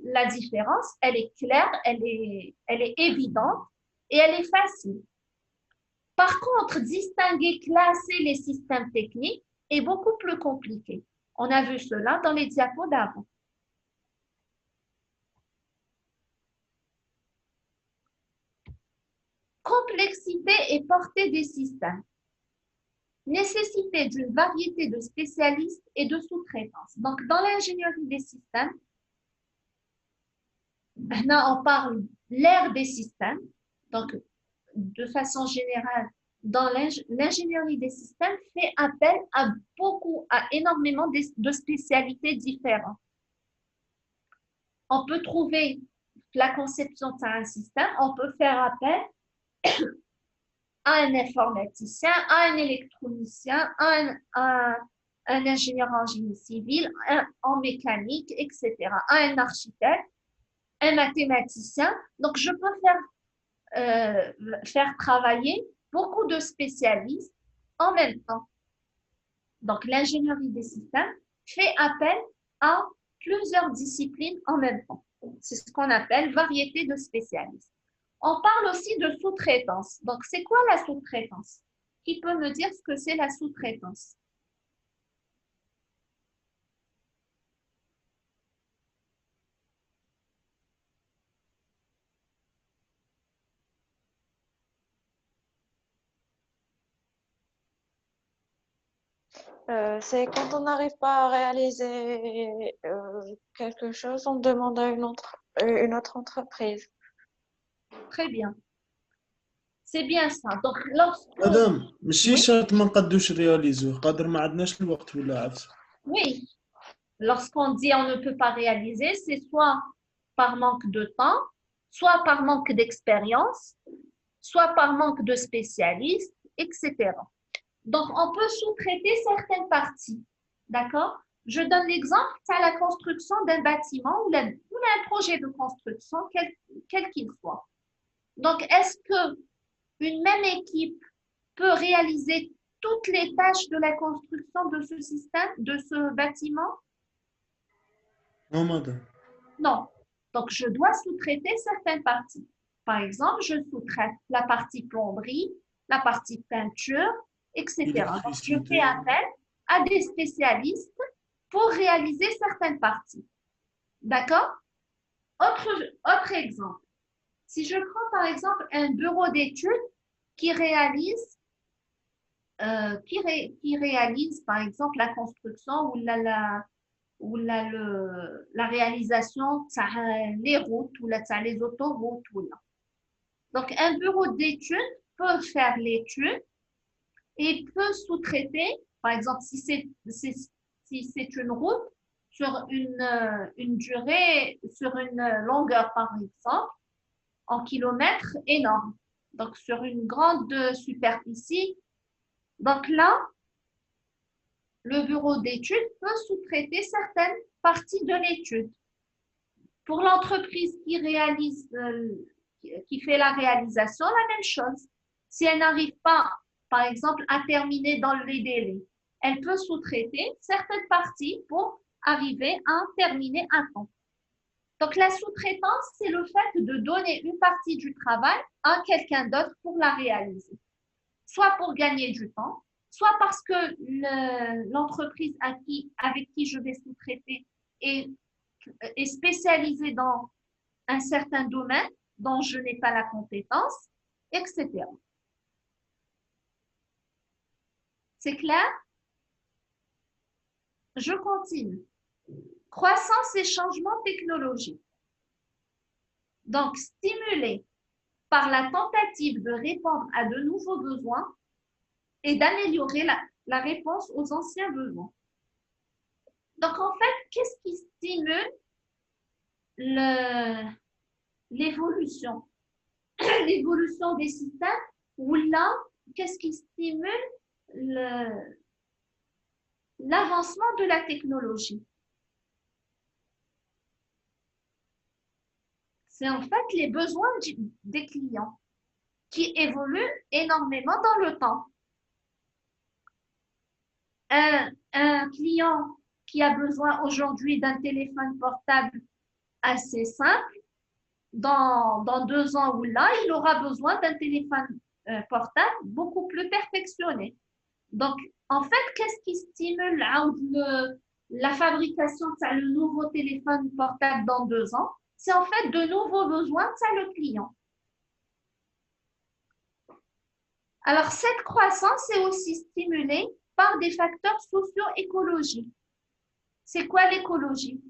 La différence, elle est claire, elle est évidente et elle est facile. Par contre, distinguer, classer les systèmes techniques est beaucoup plus compliqué. On a vu cela dans les diapos d'avant. Complexité et portée des systèmes. Nécessité d'une variété de spécialistes et de sous-traitance. Donc, dans l'ingénierie des systèmes, maintenant, on parle de l'ère des systèmes. Donc, de façon générale, dans l'ingénierie des systèmes, fait appel à énormément de spécialités différentes. On peut trouver la conception d'un système, on peut faire appel à un informaticien, à un électronicien, à un ingénieur en génie civil, en mécanique, etc., à un architecte, un mathématicien. Donc, je peux faire travailler beaucoup de spécialistes en même temps. Donc, l'ingénierie des systèmes fait appel à plusieurs disciplines en même temps. C'est ce qu'on appelle variété de spécialistes. On parle aussi de sous-traitance. Donc, c'est quoi la sous-traitance? Qui peut me dire ce que c'est la sous-traitance? C'est quand on n'arrive pas à réaliser quelque chose, on demande à une autre entreprise. Très bien. C'est bien ça. Donc, lorsque... مدام ماشي Oui. شرط ما نقدوش رياليزوه قادر ما عندناش الوقت ولا عفس. Oui, lorsqu'on dit on ne peut pas réaliser, c'est soit par manque de temps, soit par manque d'expérience, soit par manque de spécialistes, etc. Donc, on peut sous-traiter certaines parties. D'accord? Je donne l'exemple, c'est la construction d'un bâtiment ou un projet de construction, quel qu'il soit. Donc, est-ce qu'une même équipe peut réaliser toutes les tâches de la construction de ce système, de ce bâtiment? Non madame. Non. Donc, je dois sous-traiter certaines parties. Par exemple, je sous-traite la partie plomberie, la partie peinture, etc. Donc, je fais appel à des spécialistes pour réaliser certaines parties. D'accord? Autre exemple. Si je prends par exemple un bureau d'études qui réalise par exemple la construction ou la réalisation les routes ou les autoroutes. Donc, un bureau d'études peut faire l'étude et peut sous-traiter, par exemple, si c'est une route sur une durée, sur une longueur, par exemple, en kilomètres énorme. Donc, sur une grande superficie. Donc là, le bureau d'études peut sous-traiter certaines parties de l'étude. Pour l'entreprise qui fait la réalisation, la même chose. Si elle n'arrive pas, par exemple, à terminer dans les délais, elle peut sous-traiter certaines parties pour arriver à terminer à temps. Donc, la sous-traitance, c'est le fait de donner une partie du travail à quelqu'un d'autre pour la réaliser. Soit pour gagner du temps, soit parce que l'entreprise avec qui je vais sous-traiter est spécialisée dans un certain domaine dont je n'ai pas la compétence, etc. C'est clair? Je continue. Croissance et changement technologique. Donc, stimulé par la tentative de répondre à de nouveaux besoins et d'améliorer la réponse aux anciens besoins. Donc, en fait, qu'est-ce qui stimule l'évolution? L'évolution des systèmes ou là, qu'est-ce qui stimule l'avancement de la technologie? C'est en fait les besoins des clients qui évoluent énormément dans le temps. Un client qui a besoin aujourd'hui d'un téléphone portable assez simple, dans 2 ans ou là, il aura besoin d'un téléphone portable beaucoup plus perfectionné. Donc, en fait, qu'est-ce qui stimule la fabrication de le nouveau téléphone portable dans 2 ans? C'est en fait de nouveaux besoins de le client. Alors, cette croissance est aussi stimulée par des facteurs socio-écologiques. C'est quoi l'écologie?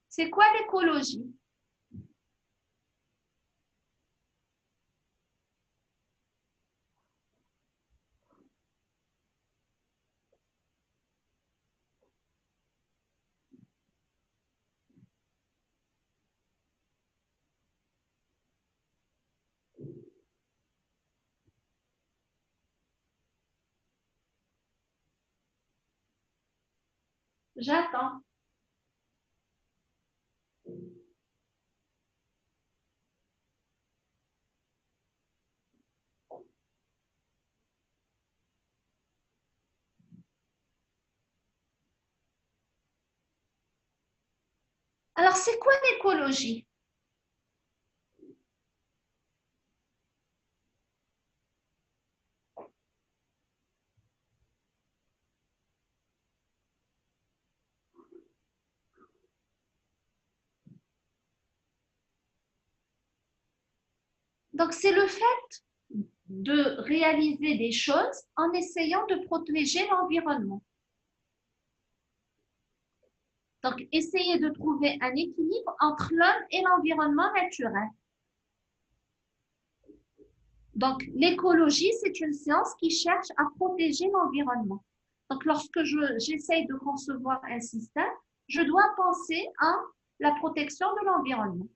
C'est quoi l'écologie? J'attends. Alors, c'est quoi l'écologie? Donc, c'est le fait de réaliser des choses en essayant de protéger l'environnement. Donc, essayer de trouver un équilibre entre l'homme et l'environnement naturel. Donc, l'écologie, c'est une science qui cherche à protéger l'environnement. Donc, lorsque j'essaye de concevoir un système, je dois penser à la protection de l'environnement.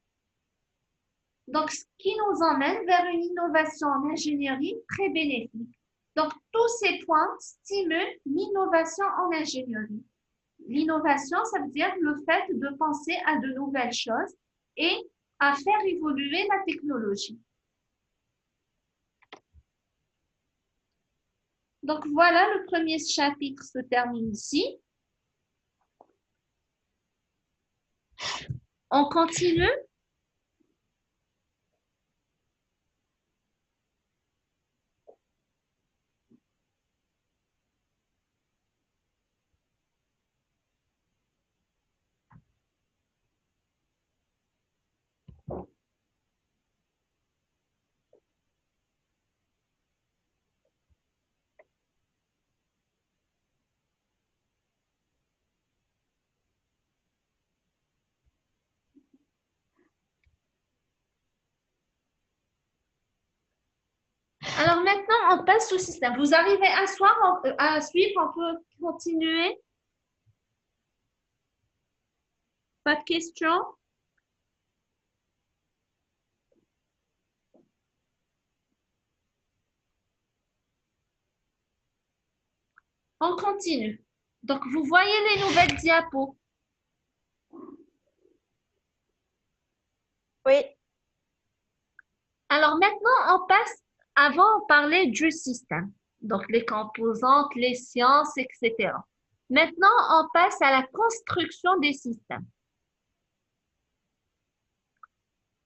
Donc, ce qui nous emmène vers une innovation en ingénierie très bénéfique. Donc, tous ces points stimulent l'innovation en ingénierie. L'innovation, ça veut dire le fait de penser à de nouvelles choses et à faire évoluer la technologie. Donc, voilà, le premier chapitre se termine ici. On continue. Alors maintenant, on passe au système. Vous arrivez à suivre, on peut continuer. Pas de questions? On continue. Donc, vous voyez les nouvelles diapos. Oui. Alors maintenant, on passe, avant on parlait du système. Donc, les composantes, les sciences, etc. Maintenant, on passe à la construction des systèmes.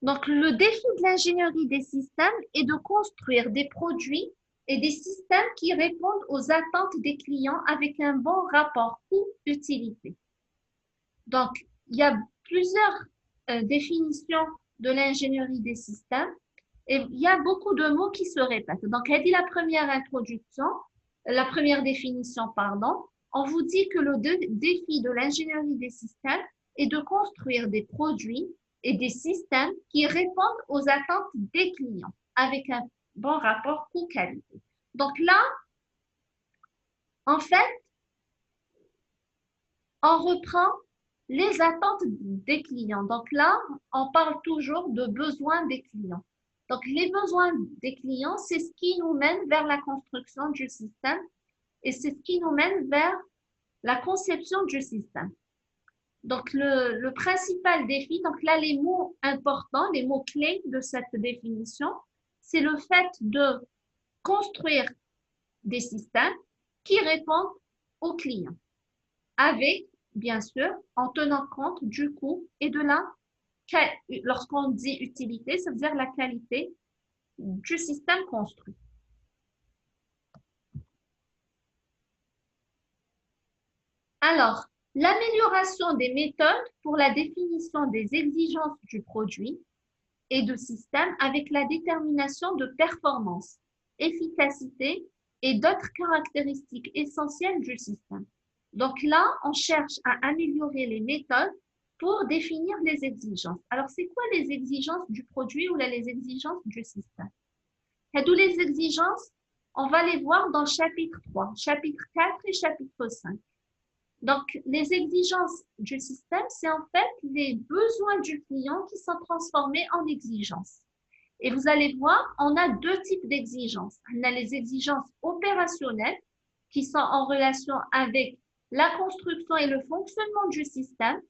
Donc, le défi de l'ingénierie des systèmes est de construire des produits et des systèmes qui répondent aux attentes des clients avec un bon rapport coût-utilité. Donc, il y a plusieurs définitions de l'ingénierie des systèmes et il y a beaucoup de mots qui se répètent. Donc, elle dit la première définition, pardon. On vous dit que le défi de l'ingénierie des systèmes est de construire des produits et des systèmes qui répondent aux attentes des clients avec un bon rapport coût-qualité. Donc là, en fait, on reprend les attentes des clients. Donc là, on parle toujours de besoins des clients. Donc les besoins des clients, c'est ce qui nous mène vers la construction du système et c'est ce qui nous mène vers la conception du système. Donc, le principal défi, donc là, les mots importants, les mots clés de cette définition, c'est le fait de construire des systèmes qui répondent aux clients, avec, bien sûr, en tenant compte du coût et de lorsqu'on dit utilité, ça veut dire la qualité du système construit. Alors, l'amélioration des méthodes pour la définition des exigences du produit et de système avec la détermination de performance, efficacité et d'autres caractéristiques essentielles du système. Donc là, on cherche à améliorer les méthodes pour définir les exigences. Alors, c'est quoi les exigences du produit ou les exigences du système? Et d'où les exigences, on va les voir dans chapitre 3, chapitre 4 et chapitre 5. Donc, les exigences du système, c'est en fait les besoins du client qui sont transformés en exigences. Et vous allez voir, on a deux types d'exigences. On a les exigences opérationnelles qui sont en relation avec la construction et le fonctionnement du système.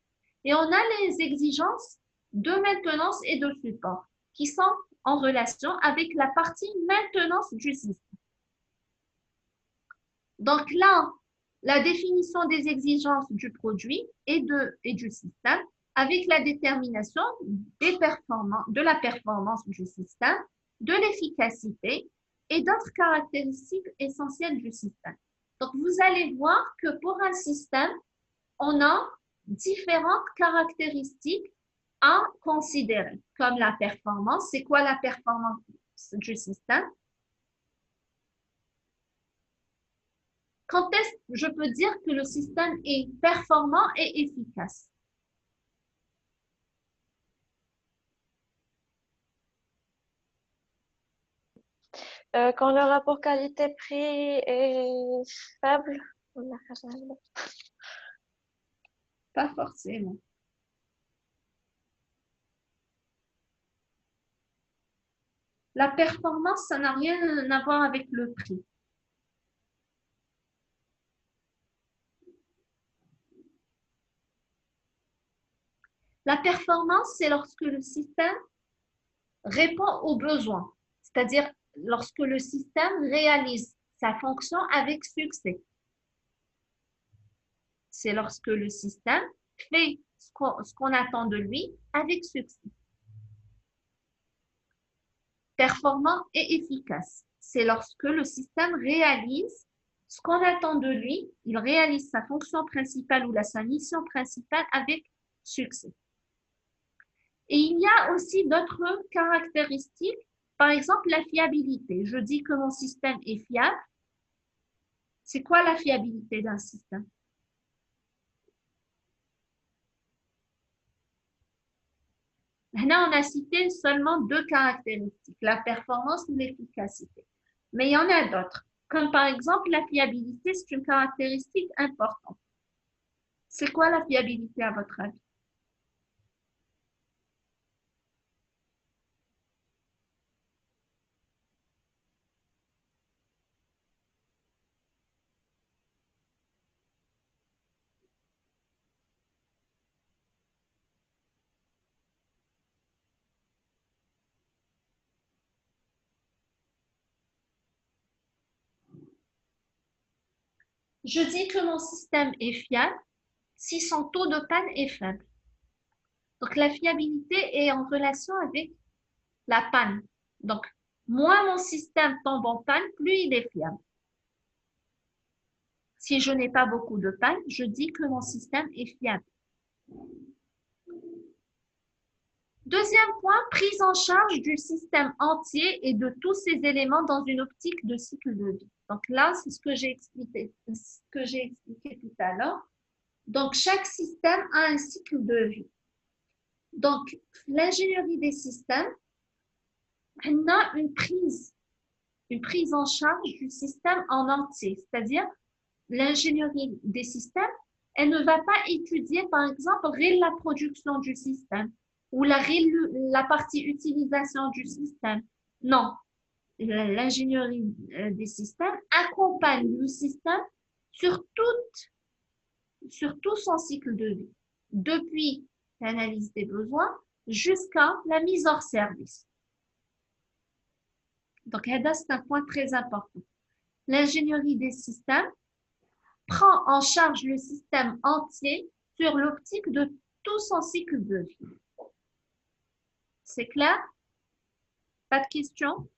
Et on a les exigences de maintenance et de support qui sont en relation avec la partie maintenance du système. Donc là, la définition des exigences du produit et du système avec la détermination de la performance du système, de l'efficacité et d'autres caractéristiques essentielles du système. Donc, vous allez voir que pour un système, on a différentes caractéristiques à considérer, comme la performance. C'est quoi la performance du système? Quand est-ce que je peux dire que le système est performant et efficace? Quand le rapport qualité-prix est faible, Pas forcément. La performance, ça n'a rien à voir avec le prix. La performance, c'est lorsque le système répond aux besoins, c'est-à-dire lorsque le système réalise sa fonction avec succès. C'est lorsque le système fait ce qu'on attend de lui avec succès. Performant et efficace, c'est lorsque le système réalise ce qu'on attend de lui, il réalise sa fonction principale ou sa mission principale avec succès. Et il y a aussi d'autres caractéristiques, par exemple la fiabilité. Je dis que mon système est fiable. C'est quoi la fiabilité d'un système? Là, on a cité seulement 2 caractéristiques, la performance ou l'efficacité. Mais il y en a d'autres, comme par exemple la fiabilité, c'est une caractéristique importante. C'est quoi la fiabilité à votre avis? Je dis que mon système est fiable si son taux de panne est faible. Donc, la fiabilité est en relation avec la panne. Donc, moins mon système tombe en panne, plus il est fiable. Si je n'ai pas beaucoup de panne, je dis que mon système est fiable. Deuxième point, prise en charge du système entier et de tous ses éléments dans une optique de cycle de vie. Donc là, c'est ce que j'ai expliqué tout à l'heure. Donc, chaque système a un cycle de vie. Donc, l'ingénierie des systèmes, on a une prise en charge du système en entier. C'est-à-dire, l'ingénierie des systèmes, elle ne va pas étudier, par exemple, la production du système ou la partie utilisation du système. Non, l'ingénierie des systèmes accompagne le système sur tout son cycle de vie, depuis l'analyse des besoins jusqu'à la mise hors service. Donc, c'est un point très important. L'ingénierie des systèmes prend en charge le système entier sur l'optique de tout son cycle de vie. C'est clair? Pas de questions?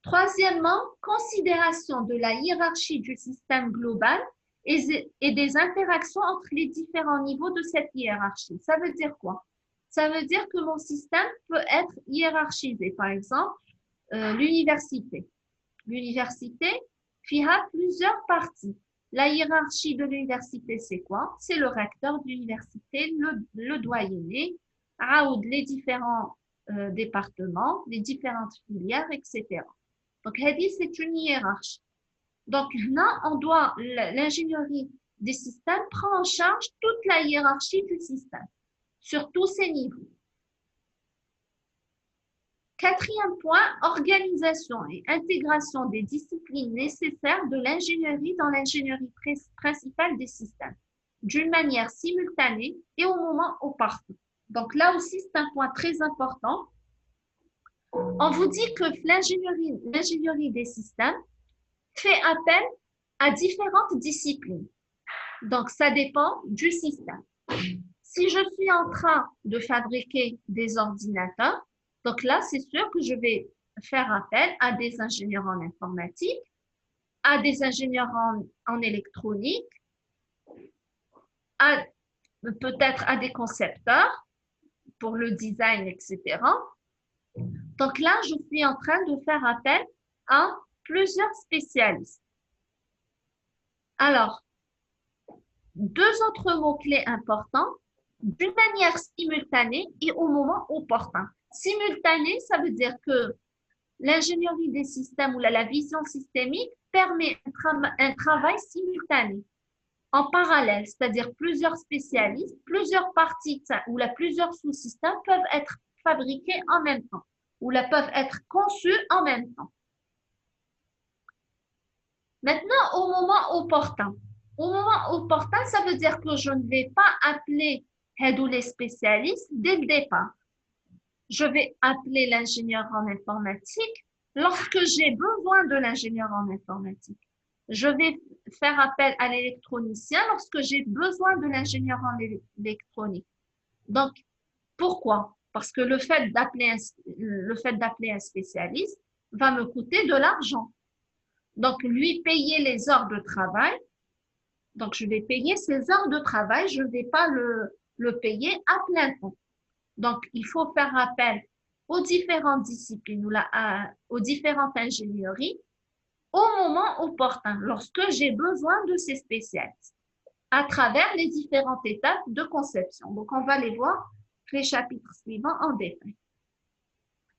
Troisièmement, considération de la hiérarchie du système global et des interactions entre les différents niveaux de cette hiérarchie. Ça veut dire quoi? Ça veut dire que mon système peut être hiérarchisé. Par exemple, l'université. L'université a plusieurs parties. La hiérarchie de l'université, c'est quoi? C'est le recteur de l'université, le doyenné, les différents départements, les différentes filières, etc. Donc, c'est une hiérarchie. Donc, là, l'ingénierie des systèmes prend en charge toute la hiérarchie du système, sur tous ses niveaux. Quatrième point, organisation et intégration des disciplines nécessaires de l'ingénierie dans l'ingénierie principale des systèmes, d'une manière simultanée et au moment opportun. Donc là aussi, c'est un point très important. On vous dit que l'ingénierie des systèmes fait appel à différentes disciplines. Donc, ça dépend du système. Si je suis en train de fabriquer des ordinateurs, donc là, c'est sûr que je vais faire appel à des ingénieurs en informatique, à des ingénieurs en électronique, peut-être à des concepteurs, pour le design, etc. Donc là, je suis en train de faire appel à plusieurs spécialistes. Alors, deux autres mots-clés importants, d'une manière simultanée et au moment opportun. Simultanée, ça veut dire que l'ingénierie des systèmes ou la vision systémique permet un travail simultané, en parallèle, c'est-à-dire plusieurs spécialistes, plusieurs parties ou plusieurs sous-systèmes peuvent être fabriqués en même temps ou peuvent être conçus en même temps. Maintenant, au moment opportun. Au moment opportun, ça veut dire que je ne vais pas appeler les spécialistes dès le départ. Je vais appeler l'ingénieur en informatique lorsque j'ai besoin de l'ingénieur en informatique. Je vais faire appel à l'électronicien lorsque j'ai besoin de l'ingénieur en électronique. Donc, pourquoi? Parce que le fait d'appeler un spécialiste va me coûter de l'argent. Donc, lui payer les heures de travail. Donc, je vais payer ses heures de travail. Je ne vais pas le payer à plein temps. Donc, il faut faire appel aux différentes disciplines ou aux différentes ingénieries au moment opportun, lorsque j'ai besoin de ces spécialistes, à travers les différentes étapes de conception. Donc, on va les voir les chapitres suivants en détail.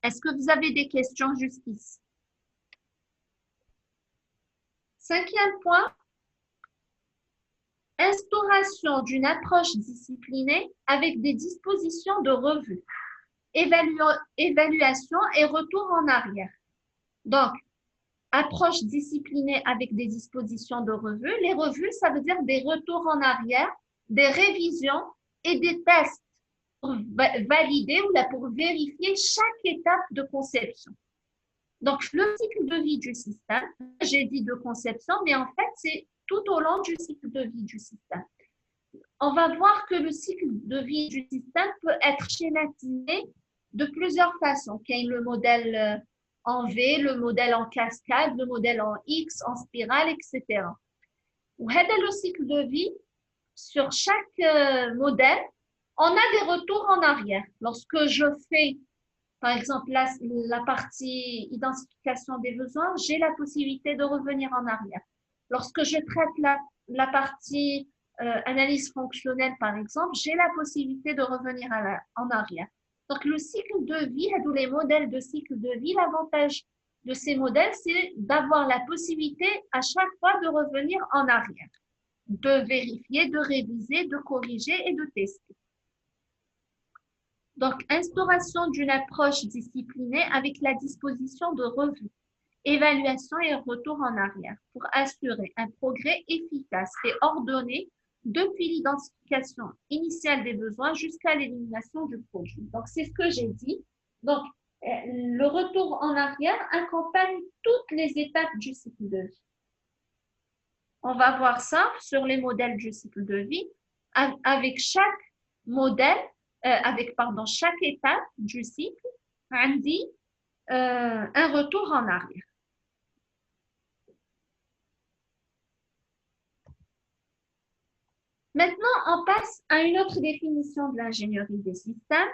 Est-ce que vous avez des questions jusqu'ici? Cinquième point, instauration d'une approche disciplinée avec des dispositions de revue, évaluation et retour en arrière. Donc, approche disciplinée avec des dispositions de revue. Les revues, ça veut dire des retours en arrière, des révisions et des tests pour valider ou pour vérifier chaque étape de conception. Donc, le cycle de vie du système, j'ai dit de conception, mais en fait, c'est tout au long du cycle de vie du système. On va voir que le cycle de vie du système peut être schématisé de plusieurs façons. Il y a le modèle en V, le modèle en cascade, le modèle en X, en spirale, etc. Le cycle de vie, sur chaque modèle, on a des retours en arrière. Lorsque je fais, par exemple, la partie identification des besoins, j'ai la possibilité de revenir en arrière. Lorsque je traite la partie analyse fonctionnelle, par exemple, j'ai la possibilité de revenir en arrière. Donc, le cycle de vie, tous les modèles de cycle de vie, l'avantage de ces modèles, c'est d'avoir la possibilité à chaque fois de revenir en arrière, de vérifier, de réviser, de corriger et de tester. Donc, instauration d'une approche disciplinée avec la disposition de revue, évaluation et retour en arrière pour assurer un progrès efficace et ordonné depuis l'identification initiale des besoins jusqu'à l'élimination du projet. Donc, c'est ce que j'ai dit. Donc, le retour en arrière accompagne toutes les étapes du cycle de vie. On va voir ça sur les modèles du cycle de vie avec chaque modèle, chaque étape du cycle, on dit un retour en arrière. Maintenant, on passe à une autre définition de l'ingénierie des systèmes.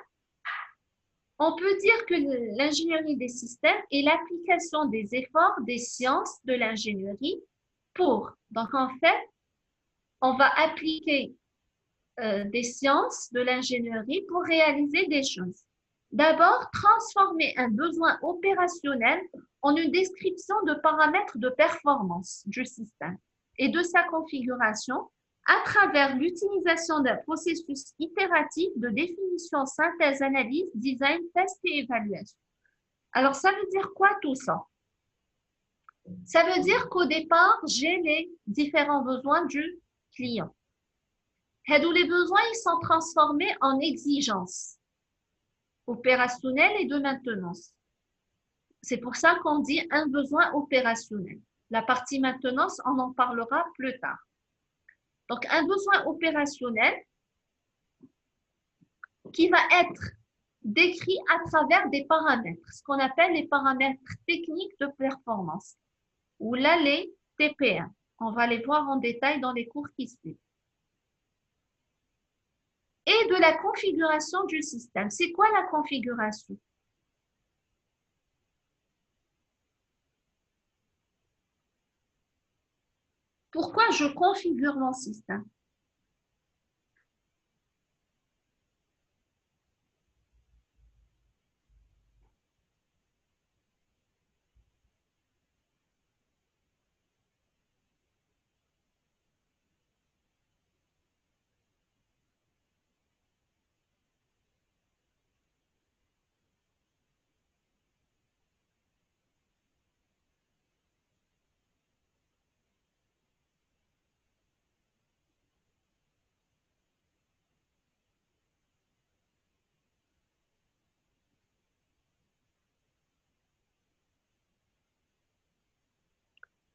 On peut dire que l'ingénierie des systèmes est l'application des efforts des sciences de l'ingénierie donc en fait, on va appliquer des sciences de l'ingénierie pour réaliser des choses. D'abord, transformer un besoin opérationnel en une description de paramètres de performance du système et de sa configuration à travers l'utilisation d'un processus itératif de définition, synthèse, analyse, design, test et évaluation. Alors, ça veut dire quoi tout ça? Ça veut dire qu'au départ, j'ai les différents besoins du client. Et d'où les besoins, ils sont transformés en exigences opérationnelles et de maintenance. C'est pour ça qu'on dit un besoin opérationnel. La partie maintenance, on en parlera plus tard. Donc, un besoin opérationnel qui va être décrit à travers des paramètres, ce qu'on appelle les paramètres techniques de performance, ou là, les TP1. On va les voir en détail dans les cours qui suivent. et de la configuration du système. C'est quoi la configuration? Pourquoi je configure mon système?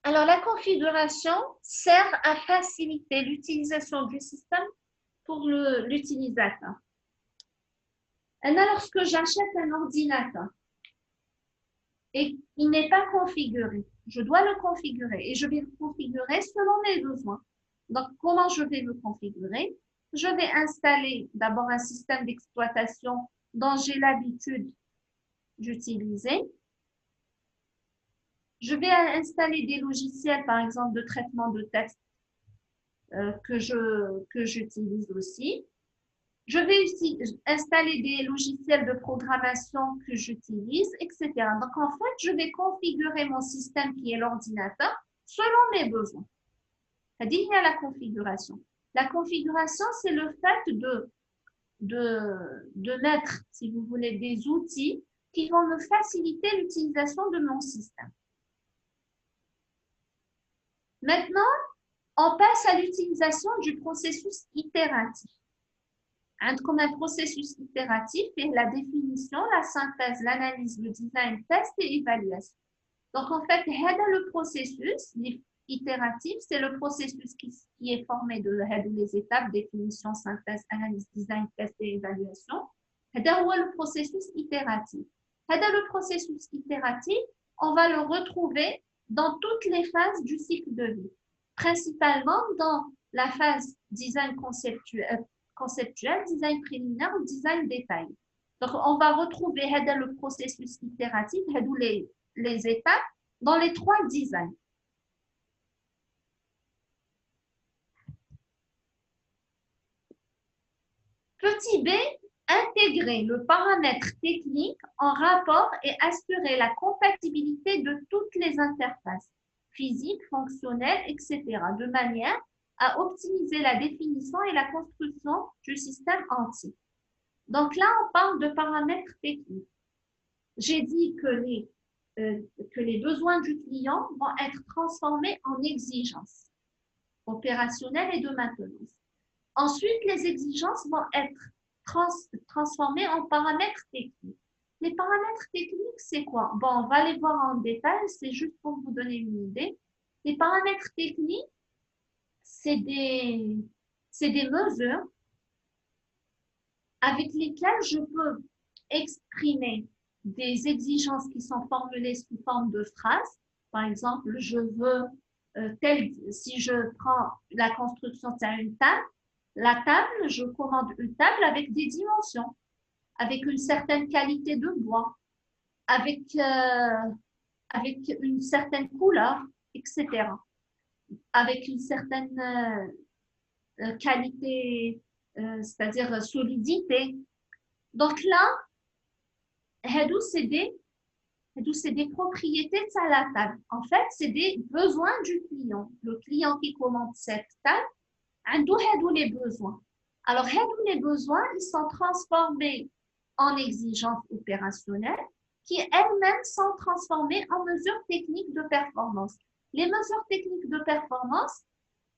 Alors, la configuration sert à faciliter l'utilisation du système pour l'utilisateur. Lorsque j'achète un ordinateur et il n'est pas configuré, je dois le configurer et je vais le configurer selon mes besoins. Donc, comment je vais le configurer? Je vais installer d'abord un système d'exploitation dont j'ai l'habitude d'utiliser. Je vais installer des logiciels, par exemple, de traitement de texte que j'utilise aussi. Je vais aussi installer des logiciels de programmation que j'utilise, etc. Donc, en fait, je vais configurer mon système qui est l'ordinateur selon mes besoins. C'est-à-dire, il y a la configuration. La configuration, c'est le fait de mettre, si vous voulez, des outils qui vont me faciliter l'utilisation de mon système. Maintenant, on passe à l'utilisation du processus itératif. Comme un processus itératif et la définition, la synthèse, l'analyse, le design, test et évaluation. Donc, en fait, le processus itératif, c'est le processus qui est formé de les étapes, définition, synthèse, analyse, design, test et évaluation. C'est le processus itératif. Le processus itératif, on va le retrouver dans toutes les phases du cycle de vie, principalement dans la phase design conceptuel, design préliminaire ou design détaillé. Donc, on va retrouver le processus itératif, les étapes, dans les 3 designs. Petit b, intégrer le paramètre technique en rapport et assurer la compatibilité de toutes les interfaces physiques, fonctionnelles, etc., de manière à optimiser la définition et la construction du système entier. Donc là, on parle de paramètres techniques. J'ai dit que les besoins du client vont être transformés en exigences opérationnelles et de maintenance. Ensuite, les exigences vont être transformées en paramètres techniques. Les paramètres techniques, c'est quoi? Bon, on va les voir en détail, c'est juste pour vous donner une idée. Les paramètres techniques, c'est des mesures avec lesquelles je peux exprimer des exigences qui sont formulées sous forme de phrases. Par exemple, je veux si je prends la construction de une table, la table, je commande une table avec des dimensions, avec une certaine qualité de bois, avec une certaine couleur, etc. Avec une certaine qualité, c'est-à-dire solidité. Donc là, c'est des propriétés de la table. En fait, c'est des besoins du client. Le client qui commande cette table, les besoins. Alors, les besoins, ils sont transformés en exigences opérationnelles qui elles-mêmes sont transformées en mesures techniques de performance. Les mesures techniques de performance,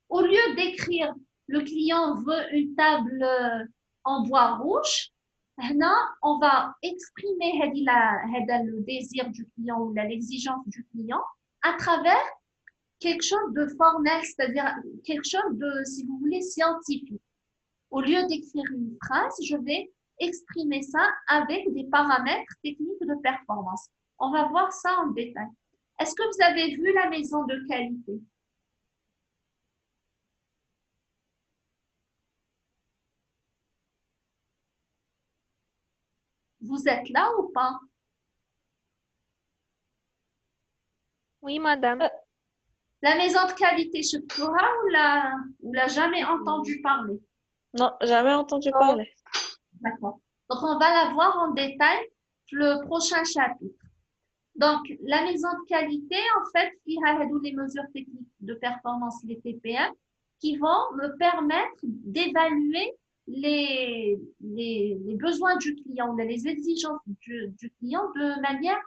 au lieu d'écrire le client veut une table en bois rouge, on va exprimer le désir du client ou l'exigence du client à travers quelque chose de formel, c'est-à-dire quelque chose de, si vous voulez, scientifique. Au lieu d'écrire une phrase, je vais exprimer ça avec des paramètres techniques de performance. On va voir ça en détail. Est-ce que vous avez vu la maison de qualité? Vous êtes là ou pas? Oui, madame. La maison de qualité chez Flora ou l'a jamais entendu parler? Non, jamais entendu Non. parler. D'accord. Donc, on va la voir en détail le prochain chapitre. Donc, la maison de qualité, en fait, il y a les mesures techniques de performance, les TPM, qui vont me permettre d'évaluer les besoins du client, les exigences du client de manière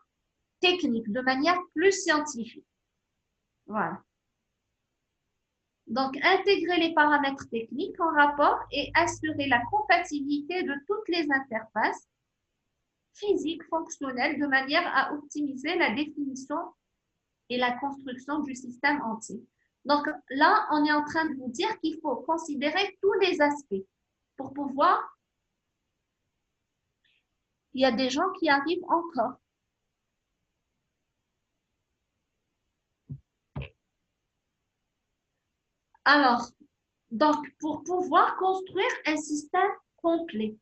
technique, de manière plus scientifique. Voilà. Donc, intégrer les paramètres techniques en rapport et assurer la compatibilité de toutes les interfaces physiques, fonctionnelles, de manière à optimiser la définition et la construction du système entier. Donc là, on est en train de vous dire qu'il faut considérer tous les aspects pour pouvoir... Il y a des gens qui arrivent encore. Alors, donc, pour pouvoir construire un système complet.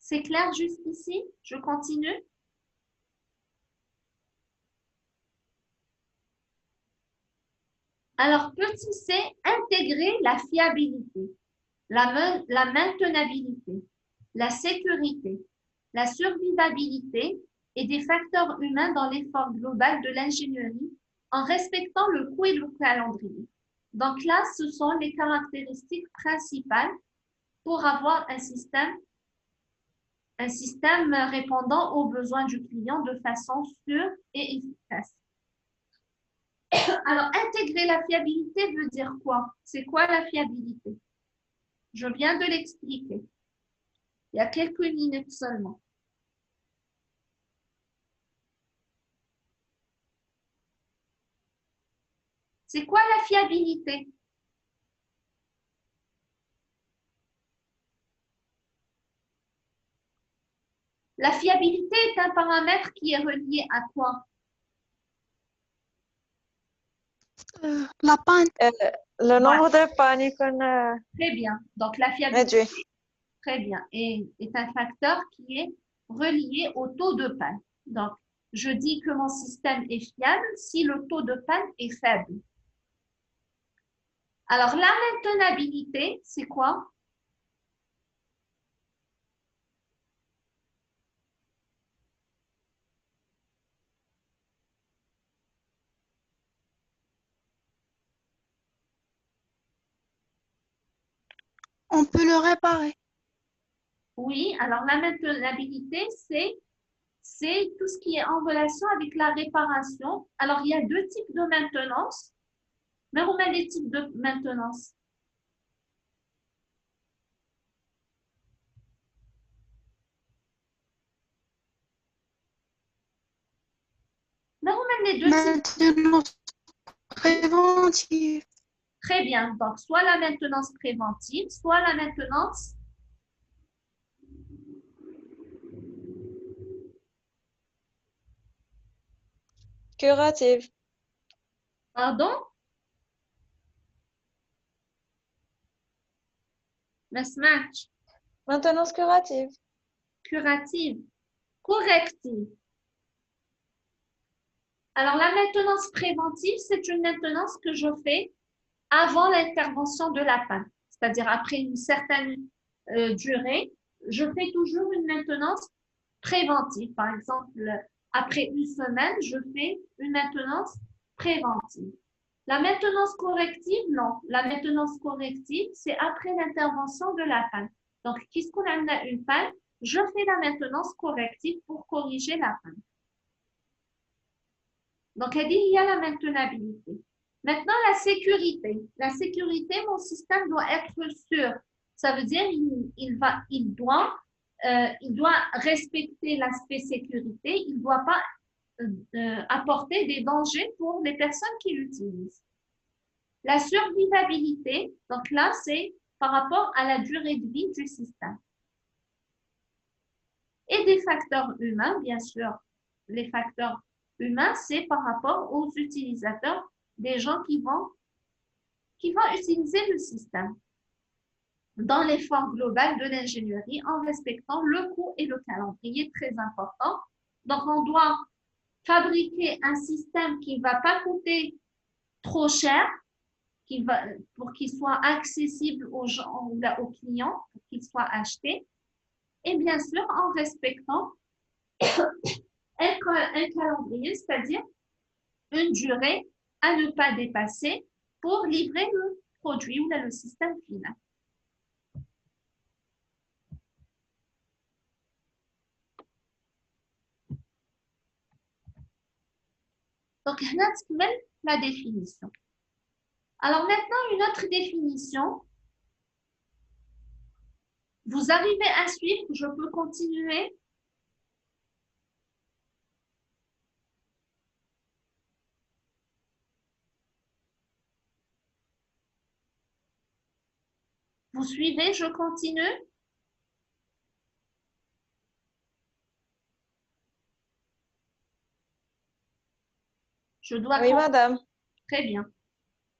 C'est clair jusqu'ici? Je continue. Alors, petit c, intégrer la fiabilité, la maintenabilité, la sécurité, la survivabilité et des facteurs humains dans l'effort global de l'ingénierie en respectant le coût et le calendrier. Donc là, ce sont les caractéristiques principales pour avoir un système répondant aux besoins du client de façon sûre et efficace. Alors, intégrer la fiabilité veut dire quoi? C'est quoi la fiabilité? Je viens de l'expliquer. Il y a quelques minutes seulement. C'est quoi la fiabilité? La fiabilité est un paramètre qui est relié à quoi? La panne. Le nombre de pannes qu'on a Très bien. Donc, la fiabilité, réduit. très bien, est un facteur qui est relié au taux de panne. Donc, je dis que mon système est fiable si le taux de panne est faible. Alors, la maintenabilité, c'est quoi? On peut le réparer. Oui, alors la maintenabilité, c'est tout ce qui est en relation avec la réparation. Alors, il y a deux types de maintenance. Mais on met les types de maintenance. Mais on met les deux types. Maintenance préventive. Très bien. Donc, soit la maintenance préventive, soit la maintenance Curative. pardon? Match. Maintenance curative. Curative. Corrective. Alors, la maintenance préventive, c'est une maintenance que je fais avant l'intervention de la panne. C'est-à-dire après une certaine durée, je fais toujours une maintenance préventive. Par exemple, après une semaine, je fais une maintenance préventive. La maintenance corrective, non. La maintenance corrective, c'est après l'intervention de la panne. Donc, puisqu'on a une panne, je fais la maintenance corrective pour corriger la panne. Donc, elle dit il y a la maintenabilité. Maintenant, la sécurité. La sécurité, mon système doit être sûr. Ça veut dire il doit respecter l'aspect sécurité. Il ne doit pas apporter des dangers pour les personnes qui l'utilisent. La survivabilité, donc là, c'est par rapport à la durée de vie du système. Et des facteurs humains, bien sûr. Les facteurs humains, c'est par rapport aux utilisateurs, des gens qui vont utiliser le système. dans l'effort global de l'ingénierie en respectant le coût et le calendrier, très important. Donc, on doit fabriquer un système qui ne va pas coûter trop cher, pour qu'il soit accessible aux gens, aux clients, pour qu'il soit acheté, et bien sûr en respectant un calendrier, c'est-à-dire une durée à ne pas dépasser pour livrer le produit ou le système final. Donc, la définition. Alors maintenant, une autre définition. Vous arrivez à suivre, je peux continuer. Vous suivez, je continue. Je dois. Oui, madame. Très bien.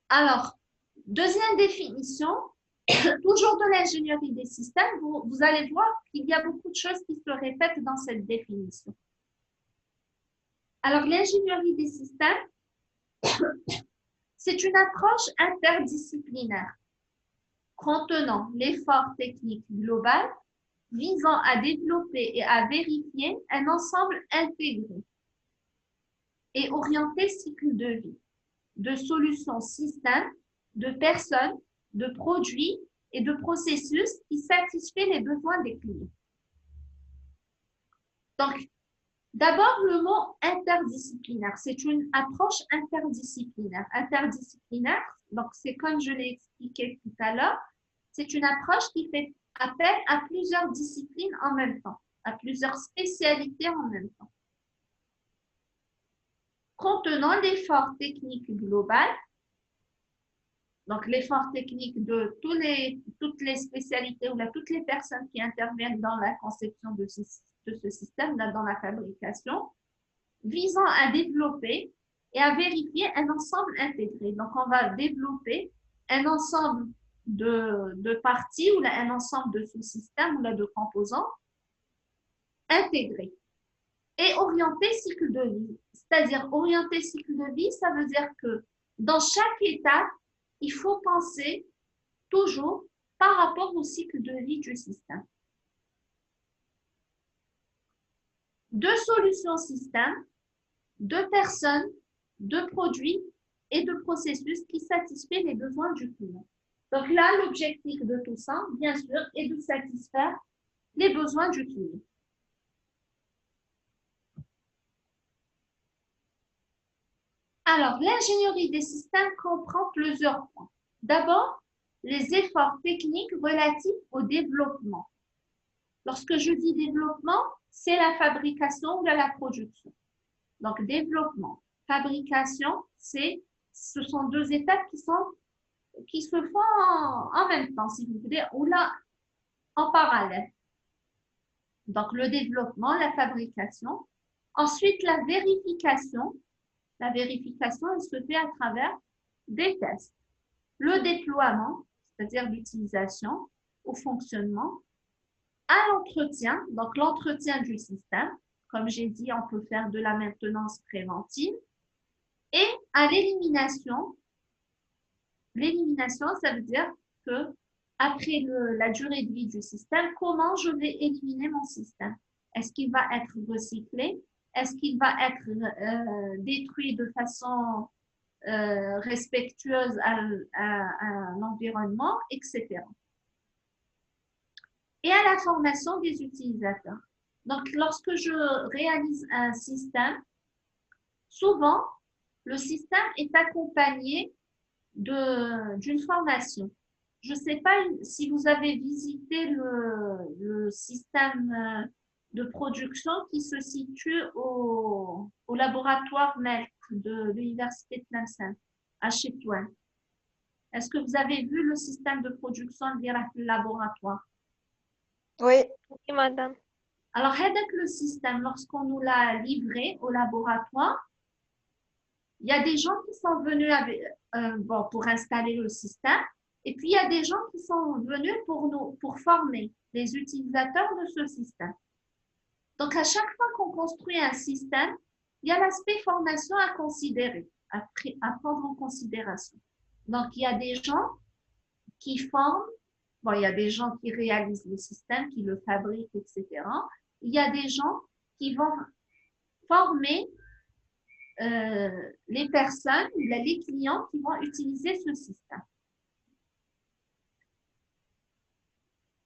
Alors, deuxième définition, toujours de l'ingénierie des systèmes, vous allez voir qu'il y a beaucoup de choses qui se répètent dans cette définition. Alors, l'ingénierie des systèmes, c'est une approche interdisciplinaire contenant l'effort technique global visant à développer et à vérifier un ensemble intégré et orienté cycle de vie, de solutions systèmes, de personnes, de produits et de processus qui satisfait les besoins des clients. Donc, d'abord, le mot interdisciplinaire, c'est une approche interdisciplinaire. Interdisciplinaire, donc c'est comme je l'ai expliqué tout à l'heure, c'est une approche qui fait appel à plusieurs disciplines en même temps, à plusieurs spécialités en même temps, contenant l'effort technique global. Donc, l'effort technique de toutes les spécialités ou toutes les personnes qui interviennent dans la conception de ce système, dans la fabrication, visant à développer et à vérifier un ensemble intégré. Donc, on va développer un ensemble de parties ou un ensemble de sous-systèmes ou de composants intégrés et orienté cycle de vie. C'est-à-dire, orienté cycle de vie, ça veut dire que dans chaque étape, il faut penser toujours par rapport au cycle de vie du système. De solutions système, de personnes, de produits et de processus qui satisfait les besoins du client. Donc là, l'objectif de tout ça, bien sûr, est de satisfaire les besoins du client. Alors, l'ingénierie des systèmes comprend plusieurs points. D'abord, les efforts techniques relatifs au développement. Lorsque je dis développement, c'est la fabrication ou la production. Donc, développement, fabrication, ce sont deux étapes qui se font en même temps, si vous voulez, ou là, en parallèle. Donc, le développement, la fabrication. Ensuite, la vérification. La vérification, elle se fait à travers des tests. Le déploiement, c'est-à-dire l'utilisation au fonctionnement, à l'entretien, donc l'entretien du système. Comme j'ai dit, on peut faire de la maintenance préventive. Et à l'élimination. L'élimination, ça veut dire que après la durée de vie du système, comment je vais éliminer mon système? Est-ce qu'il va être recyclé? Est-ce qu'il va être détruit de façon respectueuse à l'environnement, etc. Et à la formation des utilisateurs. Donc, lorsque je réalise un système, souvent, le système est accompagné d'une formation. Je ne sais pas si vous avez visité le système de production qui se situe au laboratoire MELC de l'Université de Tlemcen, à Chetouane. Est-ce que vous avez vu le système de production via le laboratoire? Oui. Oui, madame. Alors, avec le système, lorsqu'on nous l'a livré au laboratoire, il y a des gens qui sont venus pour installer le système Et puis, il y a des gens qui sont venus pour former les utilisateurs de ce système. Donc, à chaque fois qu'on construit un système, il y a l'aspect formation à considérer, à prendre en considération. Donc, il y a des gens qui forment, bon, il y a des gens qui réalisent le système, qui le fabriquent, etc. Il y a des gens qui vont former les personnes, les clients qui vont utiliser ce système.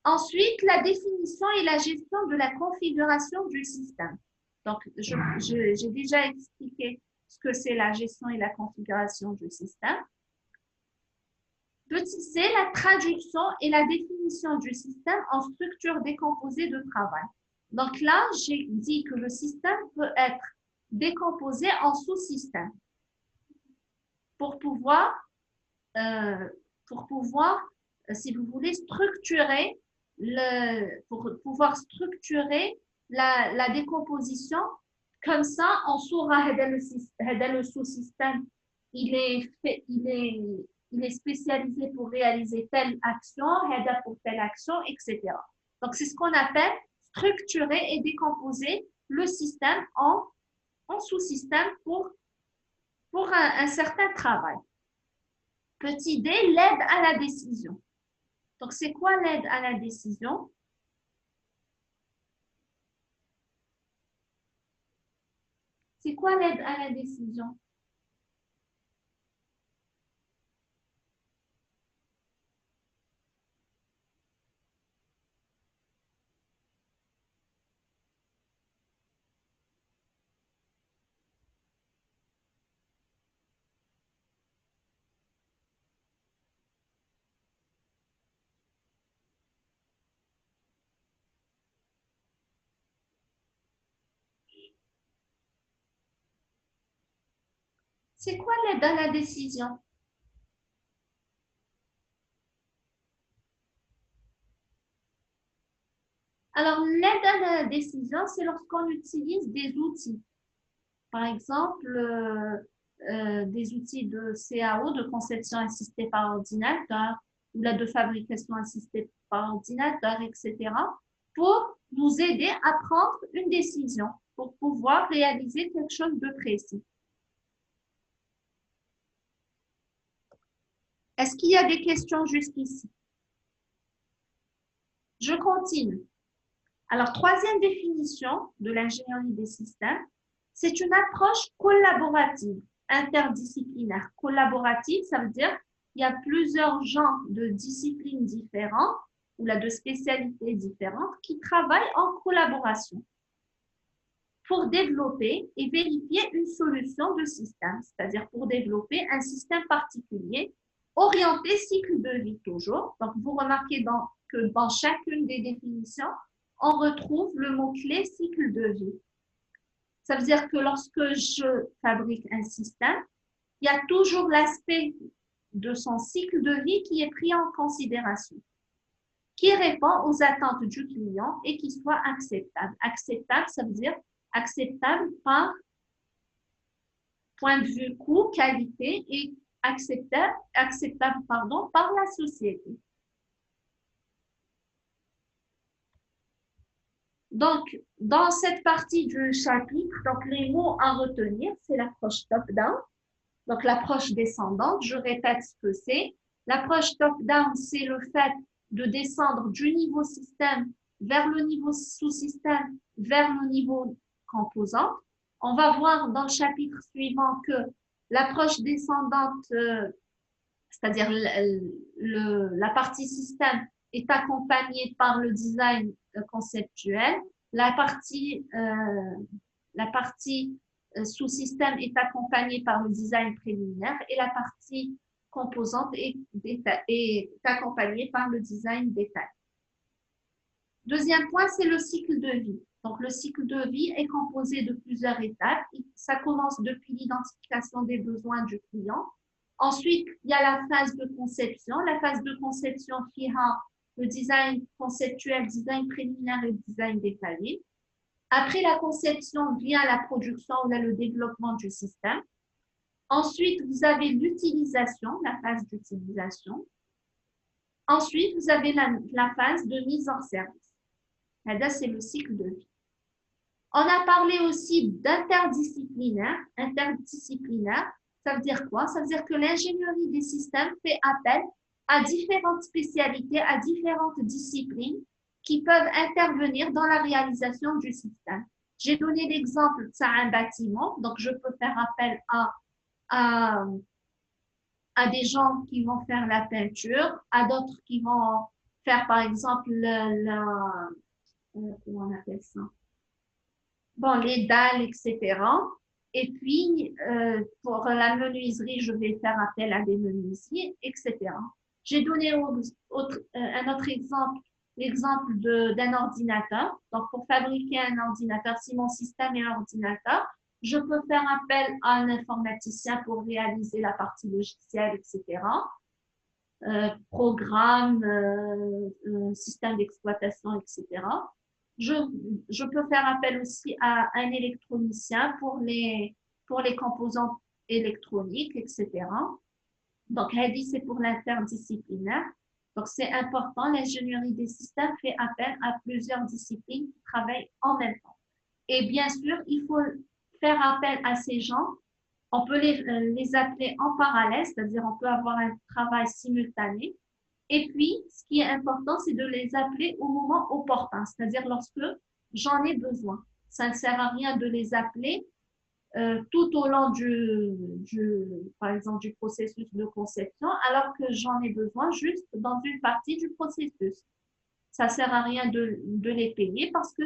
Ensuite, la définition et la gestion de la configuration du système. Donc, j'ai déjà expliqué ce que c'est la gestion et la configuration du système. Petit c, la traduction et la définition du système en structure décomposée de travail. Donc là, j'ai dit que le système peut être décomposé en sous-systèmes pour pouvoir, si vous voulez, structurer la décomposition. Comme ça, en saura le sous-système, il est spécialisé pour réaliser telle action, pour telle action, etc. Donc, c'est ce qu'on appelle structurer et décomposer le système en sous-système pour un certain travail. Petit d, l'aide à la décision. Donc, c'est quoi l'aide à la décision? C'est quoi l'aide à la décision? C'est quoi l'aide à la décision? Alors, l'aide à la décision, c'est lorsqu'on utilise des outils. Par exemple, des outils de CAO, de conception assistée par ordinateur, ou de fabrication assistée par ordinateur, etc., pour nous aider à prendre une décision, pour pouvoir réaliser quelque chose de précis. Est-ce qu'il y a des questions jusqu'ici? Je continue. Alors, troisième définition de l'ingénierie des systèmes, c'est une approche collaborative, interdisciplinaire. Collaborative, ça veut dire qu'il y a plusieurs genres de disciplines différentes ou de spécialités différentes qui travaillent en collaboration pour développer et vérifier une solution de système, c'est-à-dire pour développer un système particulier orienté cycle de vie toujours. Donc, vous remarquez que dans chacune des définitions, on retrouve le mot-clé cycle de vie. Ça veut dire que lorsque je fabrique un système, il y a toujours l'aspect de son cycle de vie qui est pris en considération, qui répond aux attentes du client et qui soit acceptable. Acceptable, ça veut dire acceptable par point de vue coût, qualité et acceptable par la société. Donc, dans cette partie du chapitre, donc les mots à retenir, c'est l'approche top-down. Donc, l'approche descendante, je répète ce que c'est. L'approche top-down, c'est le fait de descendre du niveau système vers le niveau sous-système, vers le niveau composant. On va voir dans le chapitre suivant que l'approche descendante, c'est-à-dire la partie système, est accompagnée par le design conceptuel. La partie sous-système est accompagnée par le design préliminaire et la partie composante est accompagnée par le design détail. Deuxième point, c'est le cycle de vie. Donc, le cycle de vie est composé de plusieurs étapes. Ça commence depuis l'identification des besoins du client. Ensuite, il y a la phase de conception. La phase de conception qui a le design conceptuel, design préliminaire et design détaillé. Après la conception vient la production ou le développement du système. Ensuite, vous avez l'utilisation, la phase d'utilisation. Ensuite, vous avez la phase de mise en service. Là, c'est le cycle de vie. On a parlé aussi d'interdisciplinaire. Interdisciplinaire, ça veut dire quoi? Ça veut dire que l'ingénierie des systèmes fait appel à différentes spécialités, à différentes disciplines qui peuvent intervenir dans la réalisation du système. J'ai donné l'exemple de ça, un bâtiment, donc je peux faire appel à des gens qui vont faire la peinture, à d'autres qui vont faire par exemple comment on appelle ça? Bon, les dalles, etc. Et puis, pour la menuiserie, je vais faire appel à des menuisiers, etc. J'ai donné un autre exemple, l'exemple d'un ordinateur. Donc, pour fabriquer un ordinateur, si mon système est un ordinateur, je peux faire appel à un informaticien pour réaliser la partie logicielle, etc. Programme, système d'exploitation, etc. Je peux faire appel aussi à un électronicien pour les composants électroniques, etc. Donc, c'est pour l'interdisciplinaire. Donc, c'est important, l'ingénierie des systèmes fait appel à plusieurs disciplines qui travaillent en même temps. Et bien sûr, il faut faire appel à ces gens. On peut les appeler en parallèle, c'est-à-dire on peut avoir un travail simultané. Et puis, ce qui est important, c'est de les appeler au moment opportun, c'est-à-dire lorsque j'en ai besoin. Ça ne sert à rien de les appeler tout au long par exemple, du processus de conception, alors que j'en ai besoin juste dans une partie du processus. Ça ne sert à rien de les payer parce que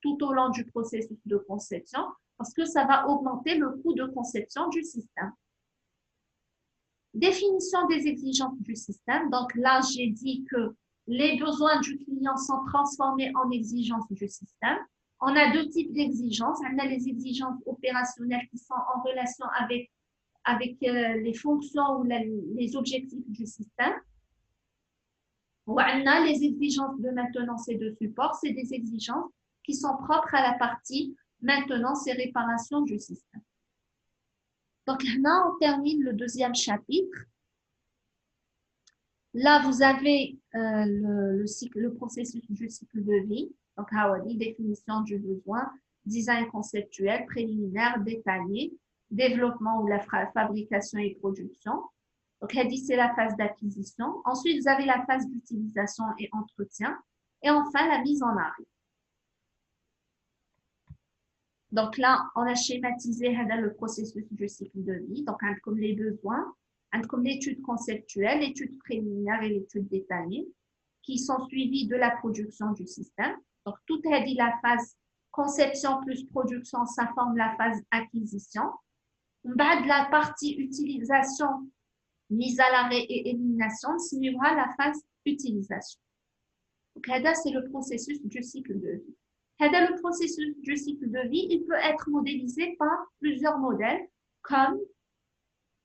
tout au long du processus de conception, parce que ça va augmenter le coût de conception du système. Définition des exigences du système. Donc là, j'ai dit que les besoins du client sont transformés en exigences du système. On a deux types d'exigences. On a les exigences opérationnelles qui sont en relation avec les fonctions ou les objectifs du système. On a les exigences de maintenance et de support. C'est des exigences qui sont propres à la partie maintenance et réparation du système. Donc là, on termine le deuxième chapitre. Là, vous avez le processus du cycle de vie. Donc, Hawali, définition du besoin, design conceptuel, préliminaire, détaillé, développement ou la fabrication et production. Donc, Hadi, c'est la phase d'acquisition. Ensuite, vous avez la phase d'utilisation et entretien. Et enfin, la mise en arrêt. Donc là, on a schématisé le processus du cycle de vie. Donc, comme les besoins, comme l'étude conceptuelle, l'étude préliminaire et l'étude détaillée, qui sont suivies de la production du système. Donc, tout est dit la phase conception plus production, ça forme la phase acquisition. De la partie utilisation, mise à l'arrêt et élimination, suivra la phase utilisation. Donc, c'est le processus du cycle de vie. Le processus du cycle de vie, il peut être modélisé par plusieurs modèles, comme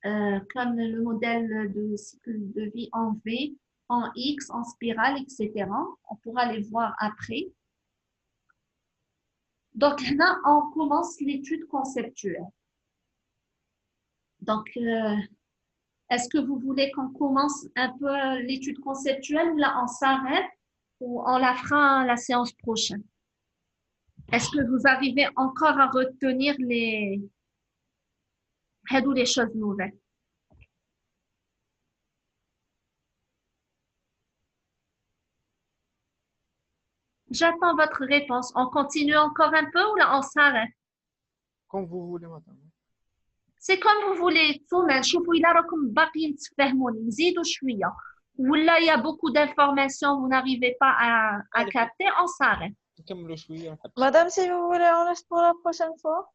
le modèle de cycle de vie en V, en X, en spirale, etc. On pourra les voir après. Donc là, on commence l'étude conceptuelle. Donc, est-ce que vous voulez qu'on commence un peu l'étude conceptuelle ou là, on s'arrête ou on la fera la séance prochaine? Est-ce que vous arrivez encore à retenir les choses nouvelles? J'attends votre réponse. On continue encore un peu ou là on s'arrête? Comme vous voulez, madame. C'est comme vous voulez. شوفوا إلا راكم باقيين تفهموني نزيدوا شوية. ولا il y a beaucoup d'informations, vous n'arrivez pas à capter, on s'arrête. نكملوا شوية. Madame, si vous voulez, on laisse pour la prochaine fois.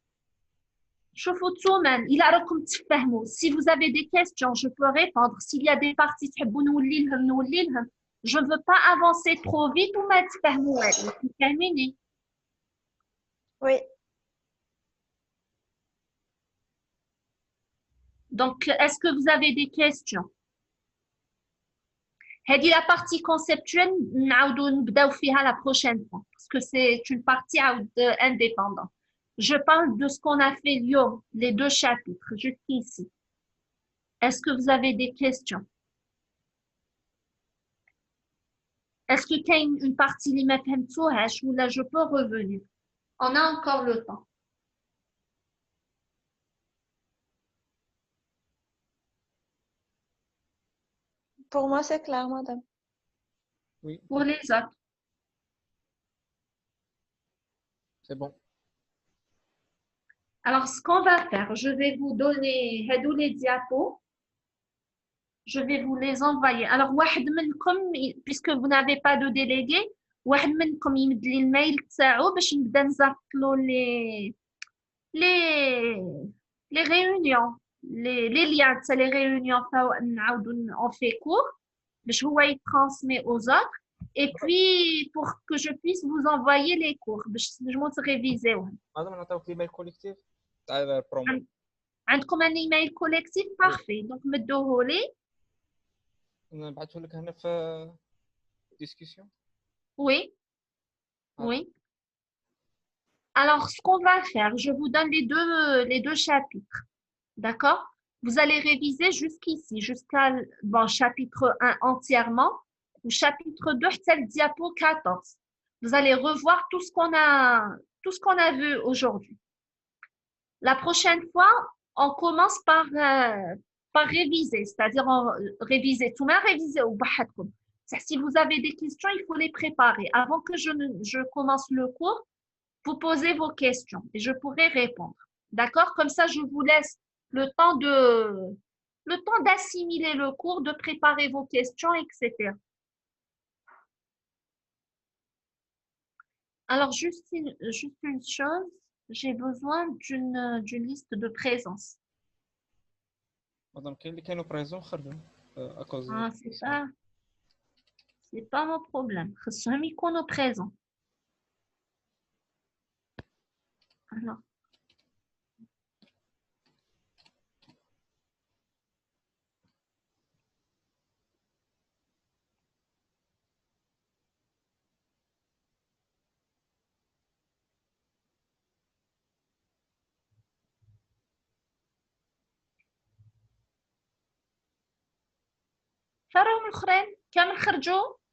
شوفوا تومان إلا راكم تفهموا. Si vous avez des questions, je peux répondre. S'il y a des parties تحبوا نولي لهم. Je ne veux pas avancer trop vite ou ما تفهموا. Terminé. Oui. Donc, est-ce que vous avez des questions? هذه la partie conceptuelle, نعاودوا نبداو فيها la prochaine fois parce que c'est une partie indépendante. Je parle de ce qu'on a fait اليوم, les deux chapitres, jusqu'ici. Est-ce que vous avez des questions? Est-ce qu'il y a une partie qui m'a فهمتوهاش ou là je peux revenir? On a encore le temps. Pour moi, c'est clair, madame. Oui, Pour les autres. c'est bon. Alors, ce qu'on va faire, je vais vous donner les diapos. Je vais vous les envoyer. Alors, واحد منكم, puisque vous n'avez pas de délégué, واحد منكم يمد لي الميل تاعو باش نبدا نزرطلو les les réunions, les liens تاع les réunions نعاودو on fait cours باش هو يترانسمي aux autres et puis pour que je puisse vous envoyer les cours باش تنجمو تريفيزيوهم. مادام نعطيوك ايميل كوليكتيف تاع البرومو. عندكم un email collectif parfait donc مدوه لي. نبعثه لك هنا في ديسكسيون. Oui, oui. Alors, ce qu'on va faire, je vous donne les deux chapitres. D'accord? Vous allez réviser jusqu'ici, jusqu'à bon, chapitre 1 entièrement, ou chapitre 2, c'est le diapo 14. Vous allez revoir tout ce qu'on a vu aujourd'hui. La prochaine fois, on commence par réviser, c'est-à-dire réviser tout, mais réviser au bahadkoum. Si vous avez des questions, il faut les préparer. Avant que je commence le cours, vous posez vos questions et je pourrai répondre. D'accord? Comme ça, je vous laisse le temps d'assimiler le cours, de préparer vos questions, etc. Alors, juste une chose, j'ai besoin d'une liste de présence. مادام كاين اللي كانوا بريزون خرجوا اكوز. Ah, c'est pas mon problème. خصهم يكونوا présents. Alors. فراهم الآخرين كامل خرجوا.